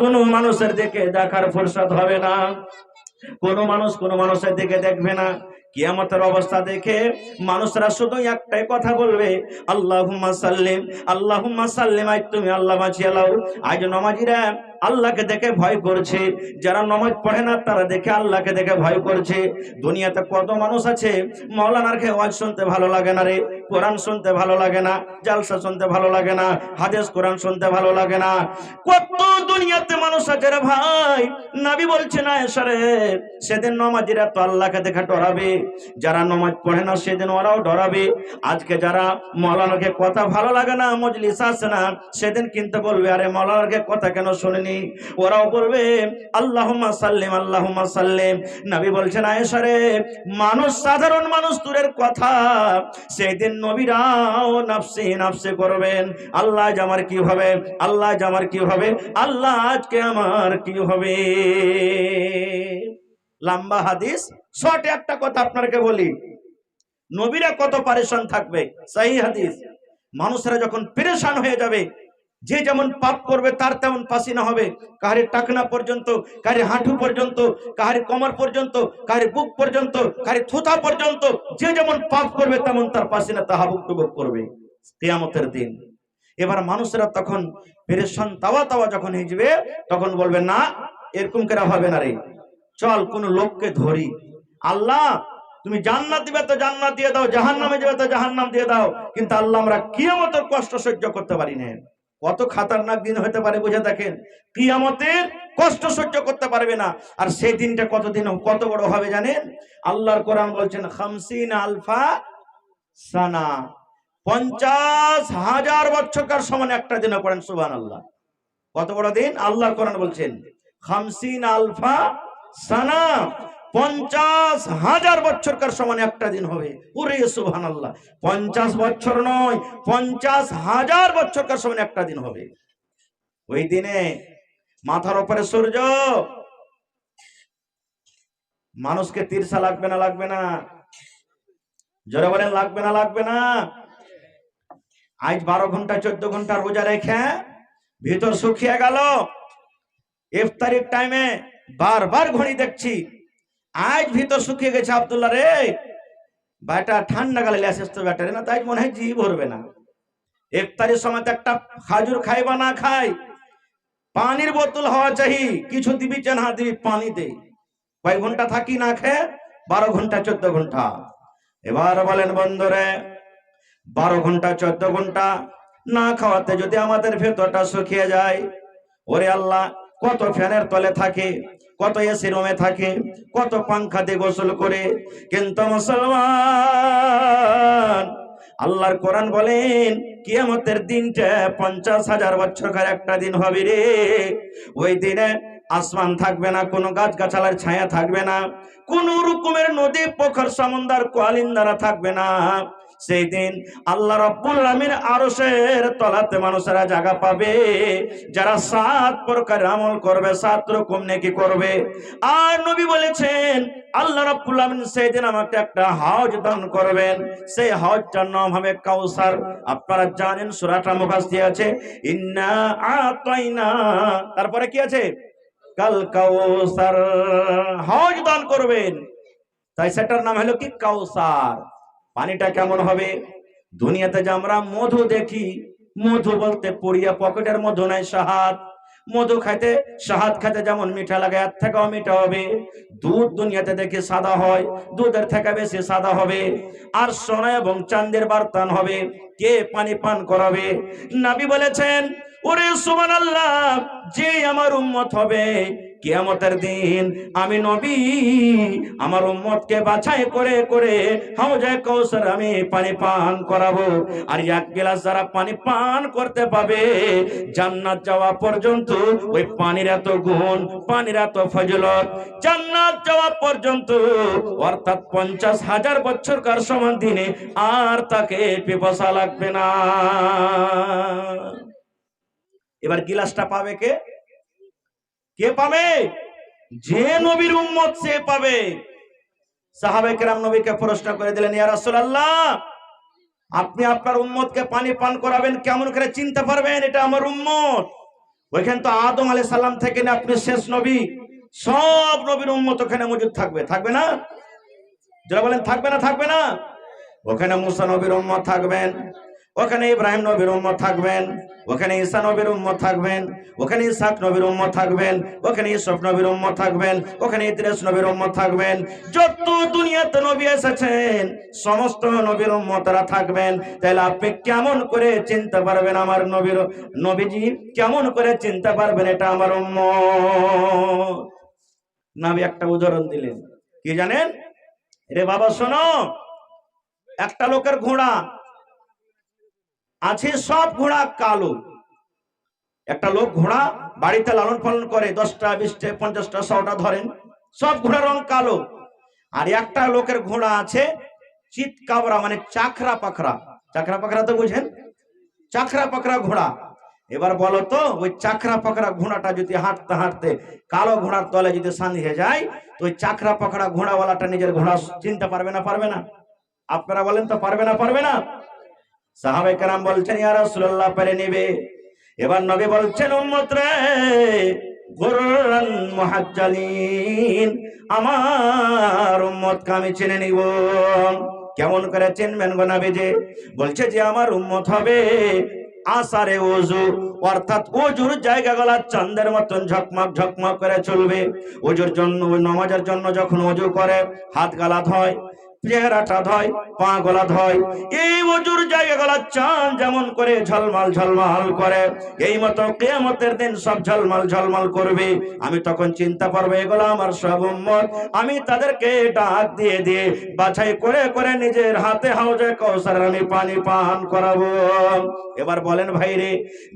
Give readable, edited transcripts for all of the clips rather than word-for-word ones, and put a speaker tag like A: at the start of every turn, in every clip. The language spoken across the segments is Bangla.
A: কোনো মানুষের দিকে দেখার ফুরসত হবে না, কোনো মানুষের দিকে দেখবে না। কিয়ামতের অবস্থা দেখে মানুষরা শুধু একটাই কথা বলবে, আল্লাহুম্মা সাল্লিম, আল্লাহুম্মা সাল্লিম। আজ তুমি আল্লাহ বাঁচিয়ে লাও। আজ নমাজিরা আল্লাহকে দেখে ভয় করছে, যারা নামাজ পড়ে না তারা দেখে আল্লাহকে দেখে ভয় করছে। দুনিয়াতে কত মানুষ আছে মাওলানার কে ওয়াজ শুনতে ভালো লাগে না রে, কোরআন শুনতে ভালো লাগে না, জালসা শুনতে ভালো লাগে না, হাদিস কোরআন শুনতে ভালো লাগে না। কত দুনিয়াতে মানুষ আছে রে ভাই। নবী বলছেন আয়েশা রে, সেদিন নামাজিরা তো আল্লাহকে দেখে ডরাবে, যারা নামাজ পড়ে না সেদিন ওরাও ডরাবে। আজকে যারা মাওলানাকে কথা ভালো লাগে না, মজলিস আসে না, সেদিন কিন্তু বলবে আরে মাওলানাকে কথা কেন শুনিনি। ওরাও বলবে আল্লাহুম্মা সাল্লিম, আল্লাহুম্মা সাল্লিম। নবী বলছেন আয়েশা রে, মানুষ সাধারণ মানুষ দূরের কথা, সেদিন নবীরাও নাফসি নাফসি করবেন। আল্লাহ আজ আমার কি হবে, আল্লাহ আজ আমার কি হবে, আল্লাহ আজকে আমার কি হবে। লম্বা হাদিস, শর্ট একটা কথা আপনাকে বলি, নবীরা কত পরেশান থাকবে। সহি হাদিস, মানুষরা যখন পেরেশান হয়ে যাবে, যে যেমন পাপ করবে তার তেমন পাসিনা হবে, কাহারি টাকনা পর্যন্ত, কাহারি হাঁটু পর্যন্ত, কাহারি কোমর পর্যন্ত, কাহারি বুক পর্যন্ত, কাহারি থুথা পর্যন্ত, যে যেমন পাপ করবে তেমন তার পাসিনা তাহাবুক টুবুক করবে কিয়ামতের দিন। এবার মানুষরা তখন পেরেশান তাওয়া তাওয়া যখন হয়ে যাবে, তখন বলবে না এরকম করে হবে না রে, চল কোন লোককে ধরি। আল্লাহ তুমি জান্নাত দিবে তো জান্নাত দিয়ে দাও, জাহান্নামে দিবে তো জাহান্নাম দিয়ে দাও, কিন্তু আল্লাহ আমরা কিয়ামতের কষ্ট সহ্য করতে পারি না। কত খাতারনাক দিন হতে পারে বুঝে দেখেন, কিয়ামতের কষ্ট সহ্য করতে পারবে না। আর সেই দিনটা কতদিন কত বড় হবে জানেন? আল্লাহর কোরআন বলছেন 50 আলফা সানা, 50,000 বছরকার সমান একটা দিন। পড়েন সুবহানাল্লাহ। কত বড় দিন? আল্লাহর কোরআন বলছেন 50 আলফা সানা, 50,000 বছরকার সমান একটা দিন হবে। ওরে সুবহানাল্লাহ, 50 বছর নয়, 50,000 বছরকার সমান একটা দিন হবে। ওই দিনে মাথার উপরে সূর্য, মানুষকে তিরছা লাগবে না? লাগবে না? জোরে বলেন লাগবে না? লাগবে না? আজ 12 ঘন্টা 14 ঘন্টা রোজা রেখে ভিতর শুকিয়ে গেল। ইফতারির টাইমে বারবার ঘড়ি দেখছি, আজ ভিতর শুকিয়ে গেছে। আব্দুল্লাহ রে বেটা ঠান্ডা গালে লেসেস তো ব্যাটারে না, তাই মনে হয় জি ভরবে না। ইফতারির সময় তো একটা খাজুর খাই বা না খাই, পানির বোতল হওয়া চাই, কিছু দিবি চান হা দিবি পানি দে। কয় ঘন্টা থাকি না খেয়ে? 12 ঘন্টা 14 ঘন্টা। এবার বলেন বন্ধুরে, 12 ঘন্টা 14 ঘন্টা না খাওয়াতে যদি আমাদের ভেতরটা শুকিয়ে যায়, ওরে আল্লাহ কত ফ্যানের তলে থাকে, কত এসি রুমে থাকে, কত পাংখা দিয়ে গোসল করে, কিন্তু মুসলমান আল্লাহর কোরআন বলেন কিয়ামতের দিনটা 50,000 বছরকার একটা দিন হবে রে। ওই দিনে আসমান থাকবে না, কোনো গাছ গাছালার ছায়া থাকবে না, কোন রকমের নদী পোখর সমুদ্র কোয়ালিন্দারা থাকবে না। সেই দিন আল্লাহ রাব্বুল আলামিন আরশের তলাতে মানুষেরা জায়গা পাবে, যারা 7 প্রকার আমল করবে, 7 রকম নেকি করবে। আর নবী বলেছেন আল্লাহ রাব্বুল আলামিন সেই দিন আমাকে একটা হাউজ দান করবেন, সেই হাউজটার নাম হবে কাউসার। আপনারা জানেন সূরাটা মুফাসসির আছে ইন্না আতাইনা, তারপরে কি আছে? কাল কাউসার। হাউজ দান করবেন, তাই সেটার নাম হলো কি? কাউসার। পানিটা কেমন হবে? দুনিয়াতে যে আমরা মধু দেখি, মধু বলতে পুড়িয়া পকেটের মধু নাই, শাহাদ। মধু খাইতে, শাহাদ খাইতে যেমন মিঠা লাগে এর থেকেও মিঠা হবে। দুধ দুনিয়াতে দেখি সাদা হয়, দুধের থেকে বেশি সাদা হবে। আর সোনা এবং চাঁদের বার্তান হবে, কে পানি পান করাবে? নবী বলেছেন ওরে সুবহানাল্লাহ, যে আমার উম্মত হবে কিয়ামতের দিন, আমি নবী আমার উম্মতকে বাছাই করে করে হাউজে কাউসার আমি পানি পান করাবো। আর এক গ্লাস যারা পানি পান করতে পাবে, জান্নাত যাওয়া পর্যন্ত ওই পানির এত গুণ, পানির এত ফজিলত, জান্নাত যাওয়া পর্যন্ত, অর্থাৎ 50,000 বছরকার সমান দিনে আর তাকে পিপাসা লাগবে না। এবার গিলাসটা পাবে কে? কে পাবে? যে নবীর উম্মত সে পাবে। সাহাবায়ে কেরাম নবীকে প্রশ্ন করে দিলেন, ইয়া রাসূলুল্লাহ আপনি আপনার উম্মতকে পানি পান করাবেন, কেমন করে চিনতে পারবেন এটা আমার উম্মত? ওইখানে তো আদম আলাইহিস সালাম থেকে না আপনি শেষ নবী, সব নবীর উম্মত ওখানে মজুদ থাকবে, থাকবে না? যারা বলেন থাকবে না, থাকবে না? ওখানে মুসা নবীর উম্মত থাকবেন, ওখানে ইব্রাহিম নবীর উম্মত থাকবেন, ওখানে ঈসা নবীর উম্মত থাকবেন, ওখানে ইসহাক নবীর উম্মত থাকবেন, ওখানে ইউসুফ নবীর উম্মত থাকবেন, ওখানে ইদ্রিস নবীর উম্মত থাকবেন। যত দুনিয়াতে নবী এসেছেন সমস্ত নবীর উম্মতরা থাকবেন। তাহলে আপনি কেমন করে চিনতে পারবেন আমার নবীজি কেমন করে চিনতে পারবেন এটা আমার উম্মত? নবী একটা উদাহরণ দিলেন, কি জানেন? রে বাবা শোনো, একটা লোকের ঘোড়া আছে, সব ঘোড়া কালো। একটা লোক ঘোড়া বাড়িতে লালন পালন করে, 10টা 20টা 50টা 100টা ধরেন, সব ঘোড়ার রং কালো। আর একটা লোকের ঘোড়া আছে চিতকাবরা, মানে চাকরা পাখরা। চাকরা পাখরা তো বুঝেন, চাকরা পাখরা ঘোড়া। এবার বলো তো, ওই চাকরা পাখরা ঘোড়াটা যদি হাঁটতে হাঁটতে কালো ঘোড়ার তলে যদি সাঁধিয়ে যায়, তো ওই চাকরা পাখরা ঘোড়াওয়ালাটা নিজের ঘোড়া চিনতে পারবে না, পারবে না? আপনারা বলেন তো, পারবে না, পারবে না? সাহাবায়ে কেরাম বলছেন, ইয়া রাসূলুল্লাহ, পেরে নেবে। এবার নবী বলছেন, উম্মত রে, গুররান মুহাজ্জালিন, আমার উম্মতকে আমি চিনে নিব। কেমন করে চিনবেন গো নবীজি? বলছে যে আমার উম্মত হবে আসারে ওযু, অর্থাৎ ওযুর জায়গাগুলো চাঁদের মতন ঝকমক ঝকমক করে চলবে। ওযুর জন্য, নামাজের জন্য যখন ওযু করে হাত গালা ধয়, চেহারাটা ধয়, পা গলা ধয়, এই ওযুর জায়গাগুলো চাঁদ যেমন করে ঝলমল ঝলমল করে, এই মতো কিয়ামতের দিন সব ঝলমল ঝলমল করবে। আমি তখন চিন্তা পারবো এগুলো আমার সব উম্মত। আমি তাদেরকে ডাক দিয়ে দিয়ে বাছাই করে করে নিজের হাতে হাউজে কাউসারের আমি পানি পান করাবো। এবার বলেন ভাইরে,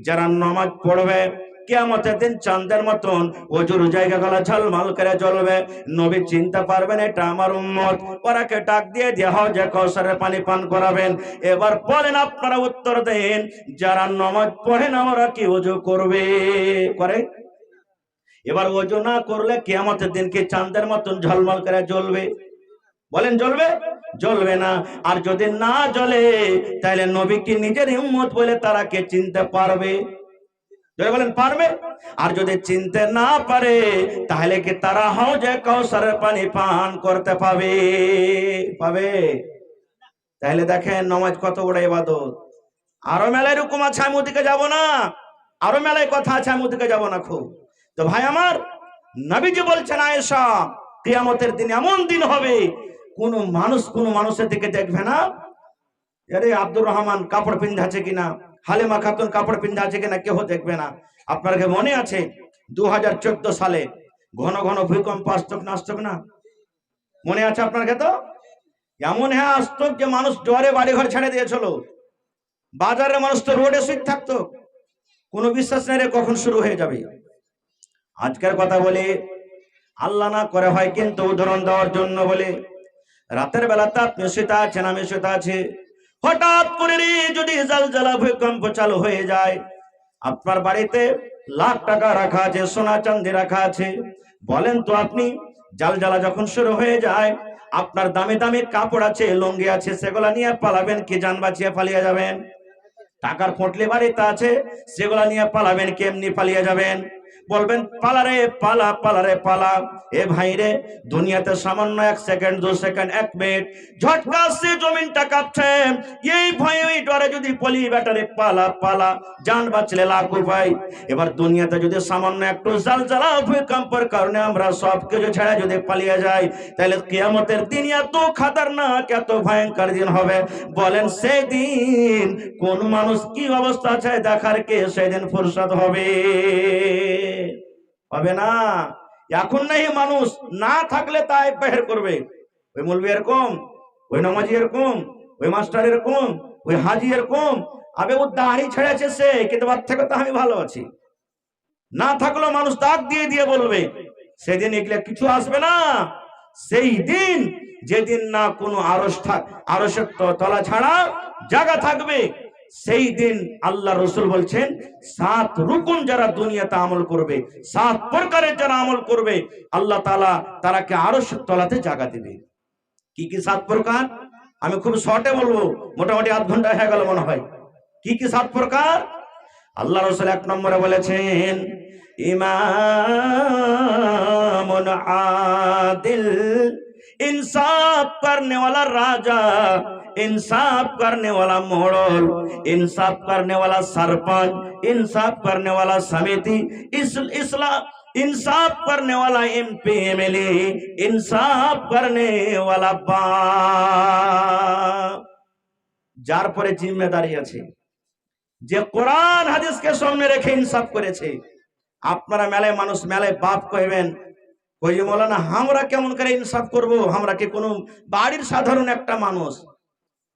A: যারা নামাজ পড়বে কিয়ামতের দিন চাঁদের মতন ওযুর জায়গাগুলো ঝলমল করে জ্বলবে, নবী চিনতে পারবেন এটা আমার উম্মত। ওরাকে ডাক দিয়ে দেয়া হয় যে কাউসারের পানি পান করাবেন। এবার বলেন, আপনারা উত্তর দেন, যারা নামাজ পড়ে না ওরা কি ওযু করবে? করে? এবার ওযু না করলে কিয়ামতের দিন কি চাঁদের মতন ঝলমল করে জ্বলবে? বলেন জ্বলবে? জ্বলবে না। আর যদি না জ্বলে তাহলে নবী কি নিজের উম্মত বলে তারা কে চিনতে পারবে? বলেন পারবে? আর যদি চিনতে না পারে তাহলে কি তারা হাউজে কাউসারের পানি পান করতে পাবে? পাবে? তাহলে দেখেন নামাজ কত বড় ইবাদত। আরো মেলায় রকম আছে, আমি ওদিকে যাব না। আরো মেলায় কথা আছে, আমি ওদিকে যাব না খুব। তো ভাই আমার, নবীজি বলছেন, আয়েশা, কিয়ামতের দিন এমন দিন হবে কোন মানুষের দিকে দেখবে না, আরে আব্দুর রহমান কাপড় পিন্ধাছে কিনা, হালিমা খাতুন কাপড় পিন্ধাছে কিনা, কেউ দেখবে না। আপনার কি মনে আছে 2014 সালে ঘন ঘন ভূমিকম্প আসতো না, আসতো না? মনে আছে আপনার? তো এমন হ্যাঁ আসতো যে মানুষ জ্বরে বাড়ি ঘর ছেড়ে দিয়েছিল, বাজারের মানুষ তো রোডে শুয়ে থাকতো, কোনো বিশ্বাস নেই রে কখন শুরু হয়ে যাবে। আজকের কথা বলে আল্লাহ না করে হয়, কিন্তু উদাহরণ দেওয়ার জন্য বলে, রাতের বেলাতে আপনি শুতে আছেন, আমি শুতে আছি, হঠাৎ করে যদি জালজালা ভূমিকম্প চালু হয়ে যায়, আপনার বাড়িতে লাখ টাকা রাখা আছে, সোনা চাঁদি রাখা আছে, বলেন তো আপনি জালজালা যখন শুরু হয়ে যায়, আপনার দামি দামি কাপড় আছে, লুঙ্গি আছে, সেগুলা নিয়ে পালাবেন কি জান বাঁচিয়ে পালিয়ে যাবেন? টাকার পোটলি বাড়িতে আছে, সেগুলা নিয়ে পালাবেন কি এমনি পালিয়ে যাবেন? বলবেন পালারে পালা, পালারে পালা। এ ভাই রে, দুনিয়াতে সামান্য 1 সেকেন্ড 2 সেকেন্ড 1 মিনিট ঝটকা আসছে, জমিনটা কাঁপছে, এই ভয়ে ওই ডরে যদি বলি বেটারে পালা পালা, জান বাঁচলে লাখ উপায়। এবার দুনিয়াতে যদি সামান্য একটু জালজালা ভূমিকম্পের কারণে আমরা সব কিছু ছেড়ে যদি পালিয়ে যাই, তাহলে কিয়ামতের দিন এত খাতারনাক, এত ভয়ঙ্কর দিন হবে। বলেন সেই দিন কোন মানুষ কি অবস্থা আছে দেখার কে সেদিন ফুরসত হবে? হবে না। এখন নাই মানুষ না থাকলে তাই বের করবে, ওই মৌলবি এরকম, ওই নামাজি এরকম, ওই মাস্টার এরকম, ওই হাজি এরকম, আবে ও দাড়ি ছেড়েছে সে, কিন্তু বাদ থেকে তো আমি ভালো আছি। না থাকলেও মানুষ দাগ দিয়ে দিয়ে বলবে। সেদিন এগুলো কিছু আসবে না। সেই দিন, যেদিন না কোনো আরশের তলা ছাড়া জায়গা থাকবে, সেই দিন আল্লাহ রসুল বলছেন 7 রুকুন যারা দুনিয়াতে আমল করবে, 7 প্রকারের যারা আমল করবে, আল্লাহ তাআলা তারাকে আরশের তলাতে জায়গা দেবে। কি কি 7 প্রকার? আমি খুব শর্টে বলবো, মোটামুটি আধ ঘন্টা হয়ে গেল মনে হয়। কি কি 7 প্রকার? আল্লাহ রাসূল এক নম্বরে বলেছেন ইমামুন আদিল, इंसाफ करने वाला राजा, इंसाफ करने वाला मोड़ल, इंसाफ करने वाला सरपंच, इंसाफ करने वाला समिति, इस्लाम इंसाफ करने वाला एमपी एमएलए, इंसाफ करने वाला बाप, যার পরে জিম্মেদারি আছে, যে কোরআন হাদিসকে সামনে রেখে ইনসাফ করেছে। আপনারা মেলায় মানুষ মেলায় বাপ কইবেন, ওই যে মৌলানা আমরা কেমন করে ইনসাফ করব, আমরা কি কোনো বাড়ির সাধারণ একটা মানুষ,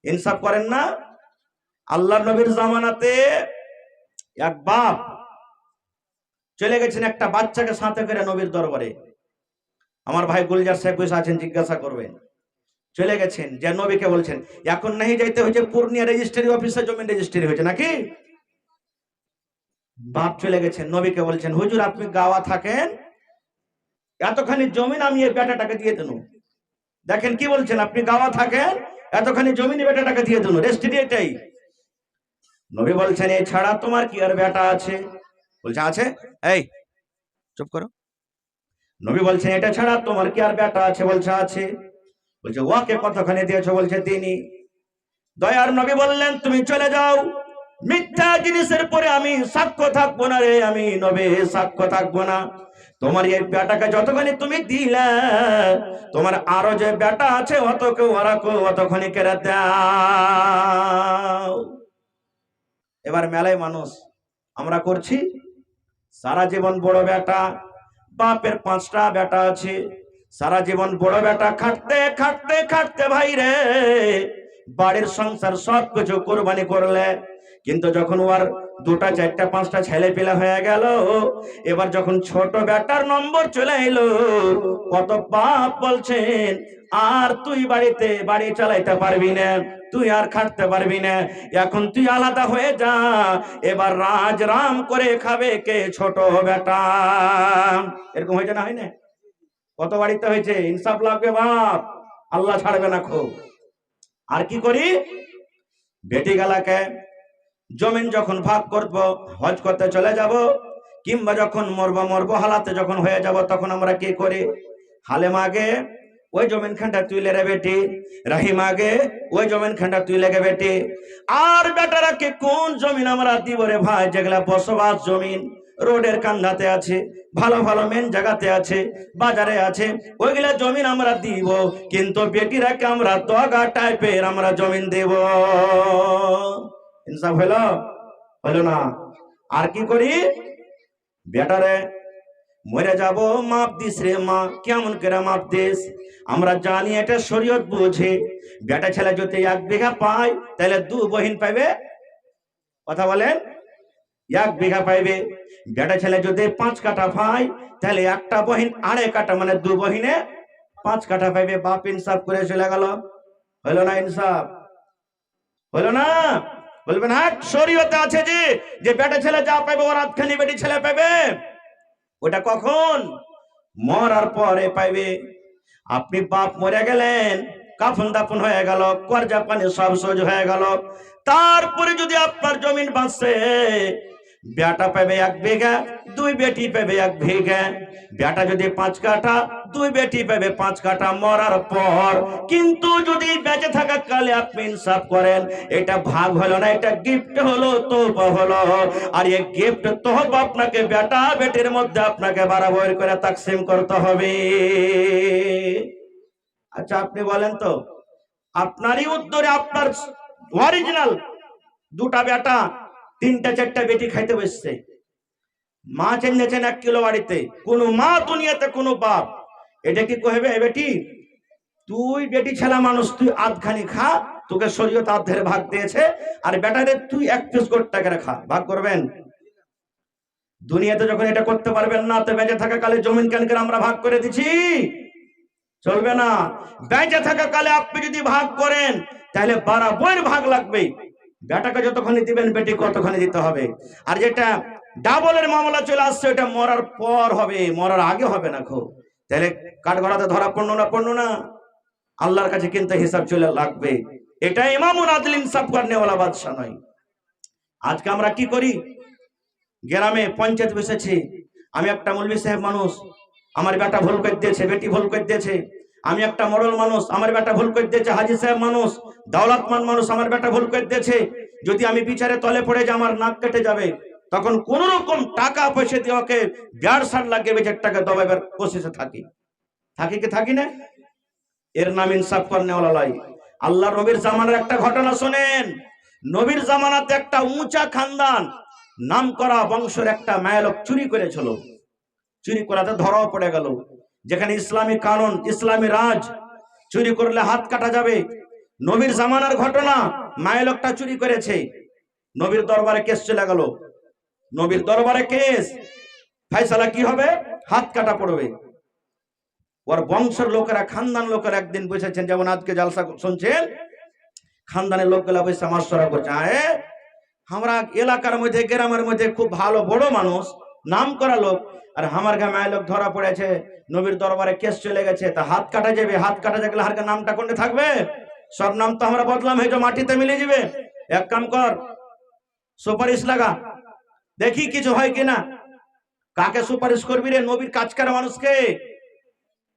A: ইনসাফ করেন না? আল্লাহর নবীর জামানাতে এক বাপ চলে গেছেন একটা বাচ্চাকে সাথে করে নবীর দরবারে। আমার ভাই গুলজার সাহেব বসে আছেন, জিজ্ঞাসা করবেন। চলে গেছেন, যে নবীকে বলছেন এখন নাহি যাইতে হয়েছে পূর্ণিয়া রেজিস্ট্রি অফিসে জমিন রেজিস্ট্রি হয়েছে নাকি। বাপ চলে গেছেন, নবীকে বলছেন হুজুর আপনি গাওয়া থাকেন, এতখানি জমিন আমি এই বেটাটাকে দিয়ে দেব। দেখেন কি বলছেন, আপনি গাওয়া থাকেন, এতখানি জমিন বেটাটাকে দিয়ে দেব, রেজিস্ট্রি এটাই। নবী বলছেন এছাড়া তোমার কি আর বেটা আছে? বলছে আছে। এই চুপ করো। নবী বলছেন এটা ছাড়া তোমার কি আর বেটা আছে? বলছে আছে। বলছে ওকে কতখানি দিয়েছো? বলছে তিনি। দয়ার নবী বললেন তুমি চলে যাও, মিথ্যা জিনিসের পরে আমি সাক্ষ্য থাকবো না রে, আমি নবী সাক্ষ্য থাকবো না। তোমার এই বেটাকে যতখানি তুমি দিলে, তোমার আরো যে বেটা আছে অতকে ওরাকে অতখানি কেড়ে দাও। এবার মেলায় মানুষ আমরা করছি, সারা জীবন বড় বেটা, বাপের 5টা বেটা আছে, সারা জীবন বড় বেটা খাটতে খাটতে খাটতে ভাই রে বাড়ির সংসার সব কিছু কোরবানি করলে, কিন্তু যখন ওর 2টা 4টা 5টা ছেলে পেলে হয়ে গেল, এবার যখন ছোট বেটার নম্বর চলে এলো, কত বাপ বলছেন আর তুই বাড়িতে বাড়ি চালাইতে পারবি না, তুই আর খাটতে পারবি না, এখন তুই আলাদা হয়ে যা, এবার রাজ রাম করে খাবে কে? ছোট বেটা। এরকম হয়েছে না? হয় না? কত বাড়িতে হয়েছে। ইনসাফ লাগবে বাপ, আল্লাহ ছাড়বে না খুব। আর কি করি, বেটি গালাকে জমিন যখন ভাগ করব, হজ করতে চলে যাব, কিংবা যখন মরবো হালাতে যখন হয়ে যাব, তখন আমরা কি করি, হালেম আগে ওই জমিন খানটা তুই লে রে বেটি, রাহিম আগে ওই জমিন খানটা তুই লেগে বেটি। আর বেটারাকে কোন জমিন আমরা দিব রে ভাই? যেগুলা বসবাস জমিন, রোডের কান্দাতে আছে, ভালো ভালো মেন জায়গাতে আছে, বাজারে আছে, ওইগুলা জমিন আমরা দিব, কিন্তু বেটিরাকে আমরা দগা টাইপের আমরা জমিন দেব। ইনসাফ হলো? হলো না। আর কি করি, বেটারে মরে যাব মাপ দিস রে মা, কেমন করে মাপ দিস? আমরা জানি এটা শরীয়ত বুঝে, বেটা ছেলে যদি 1 বিঘা পায় তাহলে 2 বহিন পাইবে। কথা বলেন, 1 বিঘা পাইবে। বেটা ছেলে যদি 5 কাঠা পায় তাহলে একটা বহিন 2.5 কাঠা, মানে 2 বহিনে 5 কাঠা পাইবে। বাপ ইনসাফ করে চলে গেল। হলো না ইনসাফ? হলো না? বলবেন হ্যাঁ শরীয়তে আছে যে বেটা ছেলে যা পাইবে ওর আধখানি বেটি ছেলে পাইবে। ওটা কখন? মরার পরে পাইবে। আপনি বাপ মরে গেলেন, কাফন দাফন হয়ে গেল, কর্জা পানি সব সহ্য হয়ে গেল, তারপরে যদি আপনার জমিন বাঁচছে, বেটা পাবে 1 বিঘা, 2 বেটি পাবে 1 বিঘা। বেটা যদি 5 কাঠা, 2 বেটি পাবে 5 কাঠা মরার পর। কিন্তু যদি বেঁচে থাকা কালে আপনি ইনসাফ করেন, এটা ভাগ হলো না, এটা গিফট হলো, তোহফা হলো। আর এই গিফট তোহফা আপনাকে বেটা বেটির মধ্যে আপনাকে বরাবর করে তাকসিম করতে হবে। আচ্ছা আপনি বলেন তো, আপনারই উত্তরে আপনার অরিজিনাল 2টা বেটা 3টা 4টা বেটি খাইতে বসছে, মাছ এনেছেন 1 কিলো বাড়িতে, কোন মা দুনিয়াতে কোন বাপ এটা কি কইবে বেটি তুই বেটি ছেলে মানুষ, তুই আধখানি খা, তোকে শরীয়ত আধের ভাগ দিয়েছে, আর বেটারে তুই 1 পিস গোটা করে খা, ভাগ করবেন? দুনিয়াতে যখন এটা করতে পারবেন না, তো বেঁচে থাকা কালে জমিন কেন করে আমরা ভাগ করে দিছি? চলবে না। বেঁচে থাকা কালে আপনি যদি ভাগ করেন তাহলে বরাবর ভাগ লাগবে। বেটাকে যতখানি দিবেন বেটি কতখানি দিতে হবে। আর যেটা ডাবলের মামলা চলে আসছে ওটা মরার পর হবে, মরার আগে হবে না। খুব তাহলে কাঠগড়াতে ধরা পড়লো না, আল্লাহর কাছে কিন্তু হিসাব চলে লাগবে। এটা ইমামুল আদল ইনসাফ করনেওয়ালা বাদশা নয়। আজকে আমরা কি করি, গ্রামে পঞ্চায়েত বসেছে, আমি একটা মৌলভী সাহেব মানুষ, আমার বেটা ভুল করে দিয়েছে, বেটি ভুল করে দিয়েছে। আমি একটা মরল মানুষ, আমার বেটা ভুল করে দিয়েছে। হাজি সাহেব মানুষ, দৌলতমান মানুষ, আমার বেটা ভুল করে দিয়েছে। যদি আমি বিচারে তলে পড়ে যে আমার নাক কেটে যাবে, তখন কোন রকম টাকা পয়সা দিয়ে ওকে 1.5 লাখ বেচার টাকা দবাইবার কোশিশে থাকি কি থাকি না? এর নাম ইনসাফ করনেওয়ালা লাই। আল্লাহ নবীর জামানার একটা ঘটনা শুনেন। নবীর জামানাতে একটা উঁচা খানদান, নাম করা বংশের একটা মায়ালোক চুরি করেছিল। চুরি করাতে ধরাও পড়ে গেল। যেখানে ইসলামী কানুন, ইসলামী রাজ, চুরি করলে হাত কাটা যাবে। নবীর জামানার ঘটনা, মায়ালোকটা চুরি করেছে। নবীর দরবারে কেস চলে গেল। নবীর দরবারে কেস, ফয়সালা কি হবে? হাত কাটা পড়বে। ওর বংশের লোকেরা, খানদান লোকেরা একদিন বসেছেন, যেমন আজকে জালসা শুনছেন, খানদানের লোকগুলা বসে মাসরা করছে। আমরা এলাকার মধ্যে, গ্রামের মধ্যে খুব ভালো বড় মানুষ, নাম করা লোক, আর আমার গায়ে লোক ধরা পড়েছে, নবীর দরবারে কেস চলে গেছে, তা হাত কাটা যাবে। হাত কাটা যাবে, হারকে নামটা কোনটা থাকবে? সব নাম তো আমরা বদলাম, হয়তো মাটিতে মিলে যাবে। এক কাম কর, সুপারিশ লাগা, দেখি কিছু হয় কিনা। কাকে সুপারিশ করবি রে? নবীর কাজ করা মানুষকে।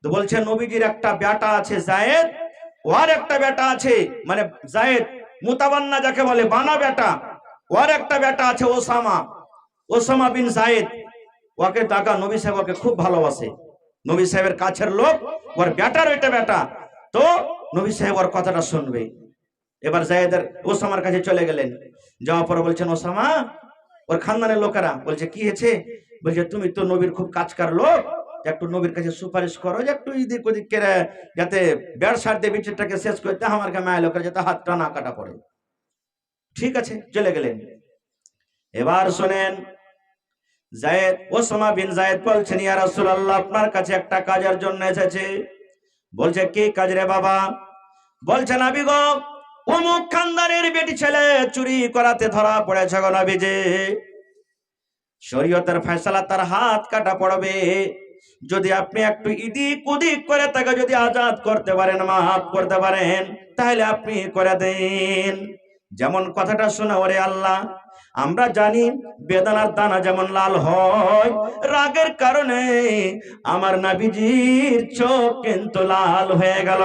A: তো বলছে নবীজির একটা বেটা আছে জায়েদ, ওর একটা বেটা আছে, মানে জায়েদ মুতাবান্না যাকে বলে, বানা বেটা। ওর একটা বেটা আছে ওসামা, ওসামা বিন জায়েদ। ওকে টাকা, নবী সাহেব ওকে খুব ভালোবাসে, নবী সাহেবের কাছের লোক, ওর বেটার ওইটা বেটা। তো নবী সাহেব ওর কথাটা শুনবে। এবার জায়েদের ওসামার কাছে চলে গেলেন। যাওয়ার পরে বলছেন, ওসামা, ওর খানদানের লোকেরা বলছে, কি হয়েছে? বলছে, তুমি তো নবীর খুব কাজকার লোক, একটু নবীর কাছে সুপারিশ করো যে একটু এদিক ওদিক করে যাতে ব্যবসার দেবীটাকে শেষ করতে আমার মায়ের লোকের যাতে হাতটা না কাটা পড়ে। ঠিক আছে, চলে গেলেন। এবার শোনেন, জায়েদ, ওসামা বিন জায়েদ বলছেন, ইয়া রাসূলুল্লাহ, আপনার কাছে একটা কাজের জন্য এসেছে। বলছে, কি কাজ রে বাবা? বলছে, নবী গো, অমুক খানদানের বেটি ছেলে চুরি করাতে ধরা পড়েছে গো নবীজি। শরীয়তের ফয়সালা, তার হাত কাটা পড়বে। যদি আপনি একটু ইদিক উদিক করে তাকে যদি আজাদ করতে পারেন, মাফ করতে পারেন, তাহলে আপনি করে দেন। যেমন কথাটা শোনা, ওরে আল্লাহ, আমরা জানি বেদানার দানা যেমন লাল হয়, রাগের কারণে আমার নবীজির চোখ কিন্তু লাল হয়ে গেল।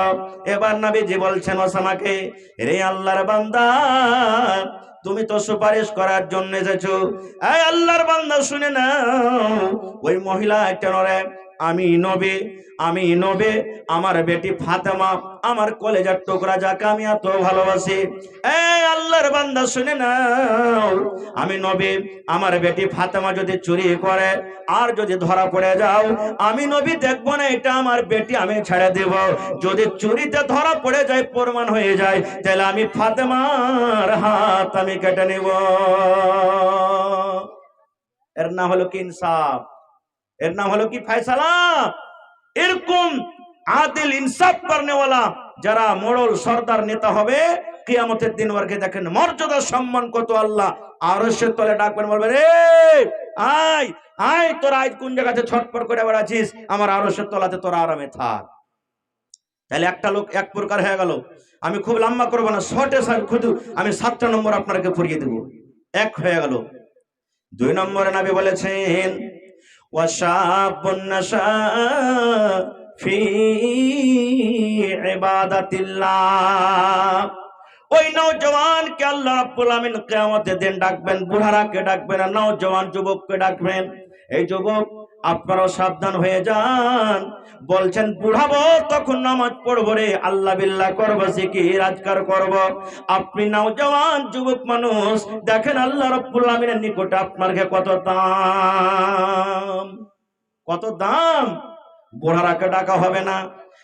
A: এবার নবীজি বলছেন ওসামাকে, রে আল্লাহর বান্দা, তুমি তো সুপারিশ করার জন্য এসেছো। এই আল্লাহর বান্দা শুনে নাও, ওই মহিলা টেনরে, আমি নবী, আমার বেটি ফাতেমা, আমার কলেজার টুকরা, যাকে আমি এত ভালোবাসি। এই আল্লাহর বান্দা শুনে নাও, আমি নবী, আমার বেটি ফাতেমা যদি চুরি করে আর যদি ধরা পড়ে যাও, আমি নবী দেখবো না এটা আমার বেটি, আমি ছেড়ে দেব। যদি চুরিতে ধরা পড়ে যায়, প্রমাণ হয়ে যায়, তাহলে আমি ফাতেমার হাত আমি কেটে নেব। এর নাম হলো কি ইনসাফ, এর নাম হলো কি ফয়সালা। এরকম আদিল ইনসাফ করনেওয়ালা যারা মোড়ল সর্দার নেতা হবে, কিয়ামতের দিন ওরকে দেখেন মর্যাদা সম্মান কত আল্লাহ আরশের তলে ডাকবেন, বলবেন, রে আয় আয়, তোরা আজ কোন জায়গাতে ছটপট করে বেড়াচ্ছিস, আমার আরশের তলাতে তোরা আরামে থাক। তাহলে একটা লোক এক প্রকার হয়ে গেল। আমি খুব লম্বা করবো না, শর্টে শুধু আমি 7টা নম্বর আপনাকে পড়িয়ে দেব। এক হয়ে গেল। 2 নম্বরে নবী বলেছেন, ওয়াশাবুন নাশা ফি ইবাদাতিল্লাহ। ওই নওজওয়ানকে আল্লাহ রাব্বুল আমিন কিয়ামতের দিন ডাকবেন, বুড়ারাকে ডাকবেন আর নওজওয়ান যুবককে ডাকবেন। এই যুবক, আপনারাও সাবধান হয়ে যান। বলছেন, বুড়াবো তখন নামাজ পড়বো রে, আল্লাহ বিল্লাহ করবো, জিকির আজকার করবো। আপনি নওজওয়ান যুবক মানুষ, দেখেন আল্লাহ রাব্বুল আমিনের নিকটে আপনার কত দাম, কত দাম। বুড়ারাকে ডাকা হবে না,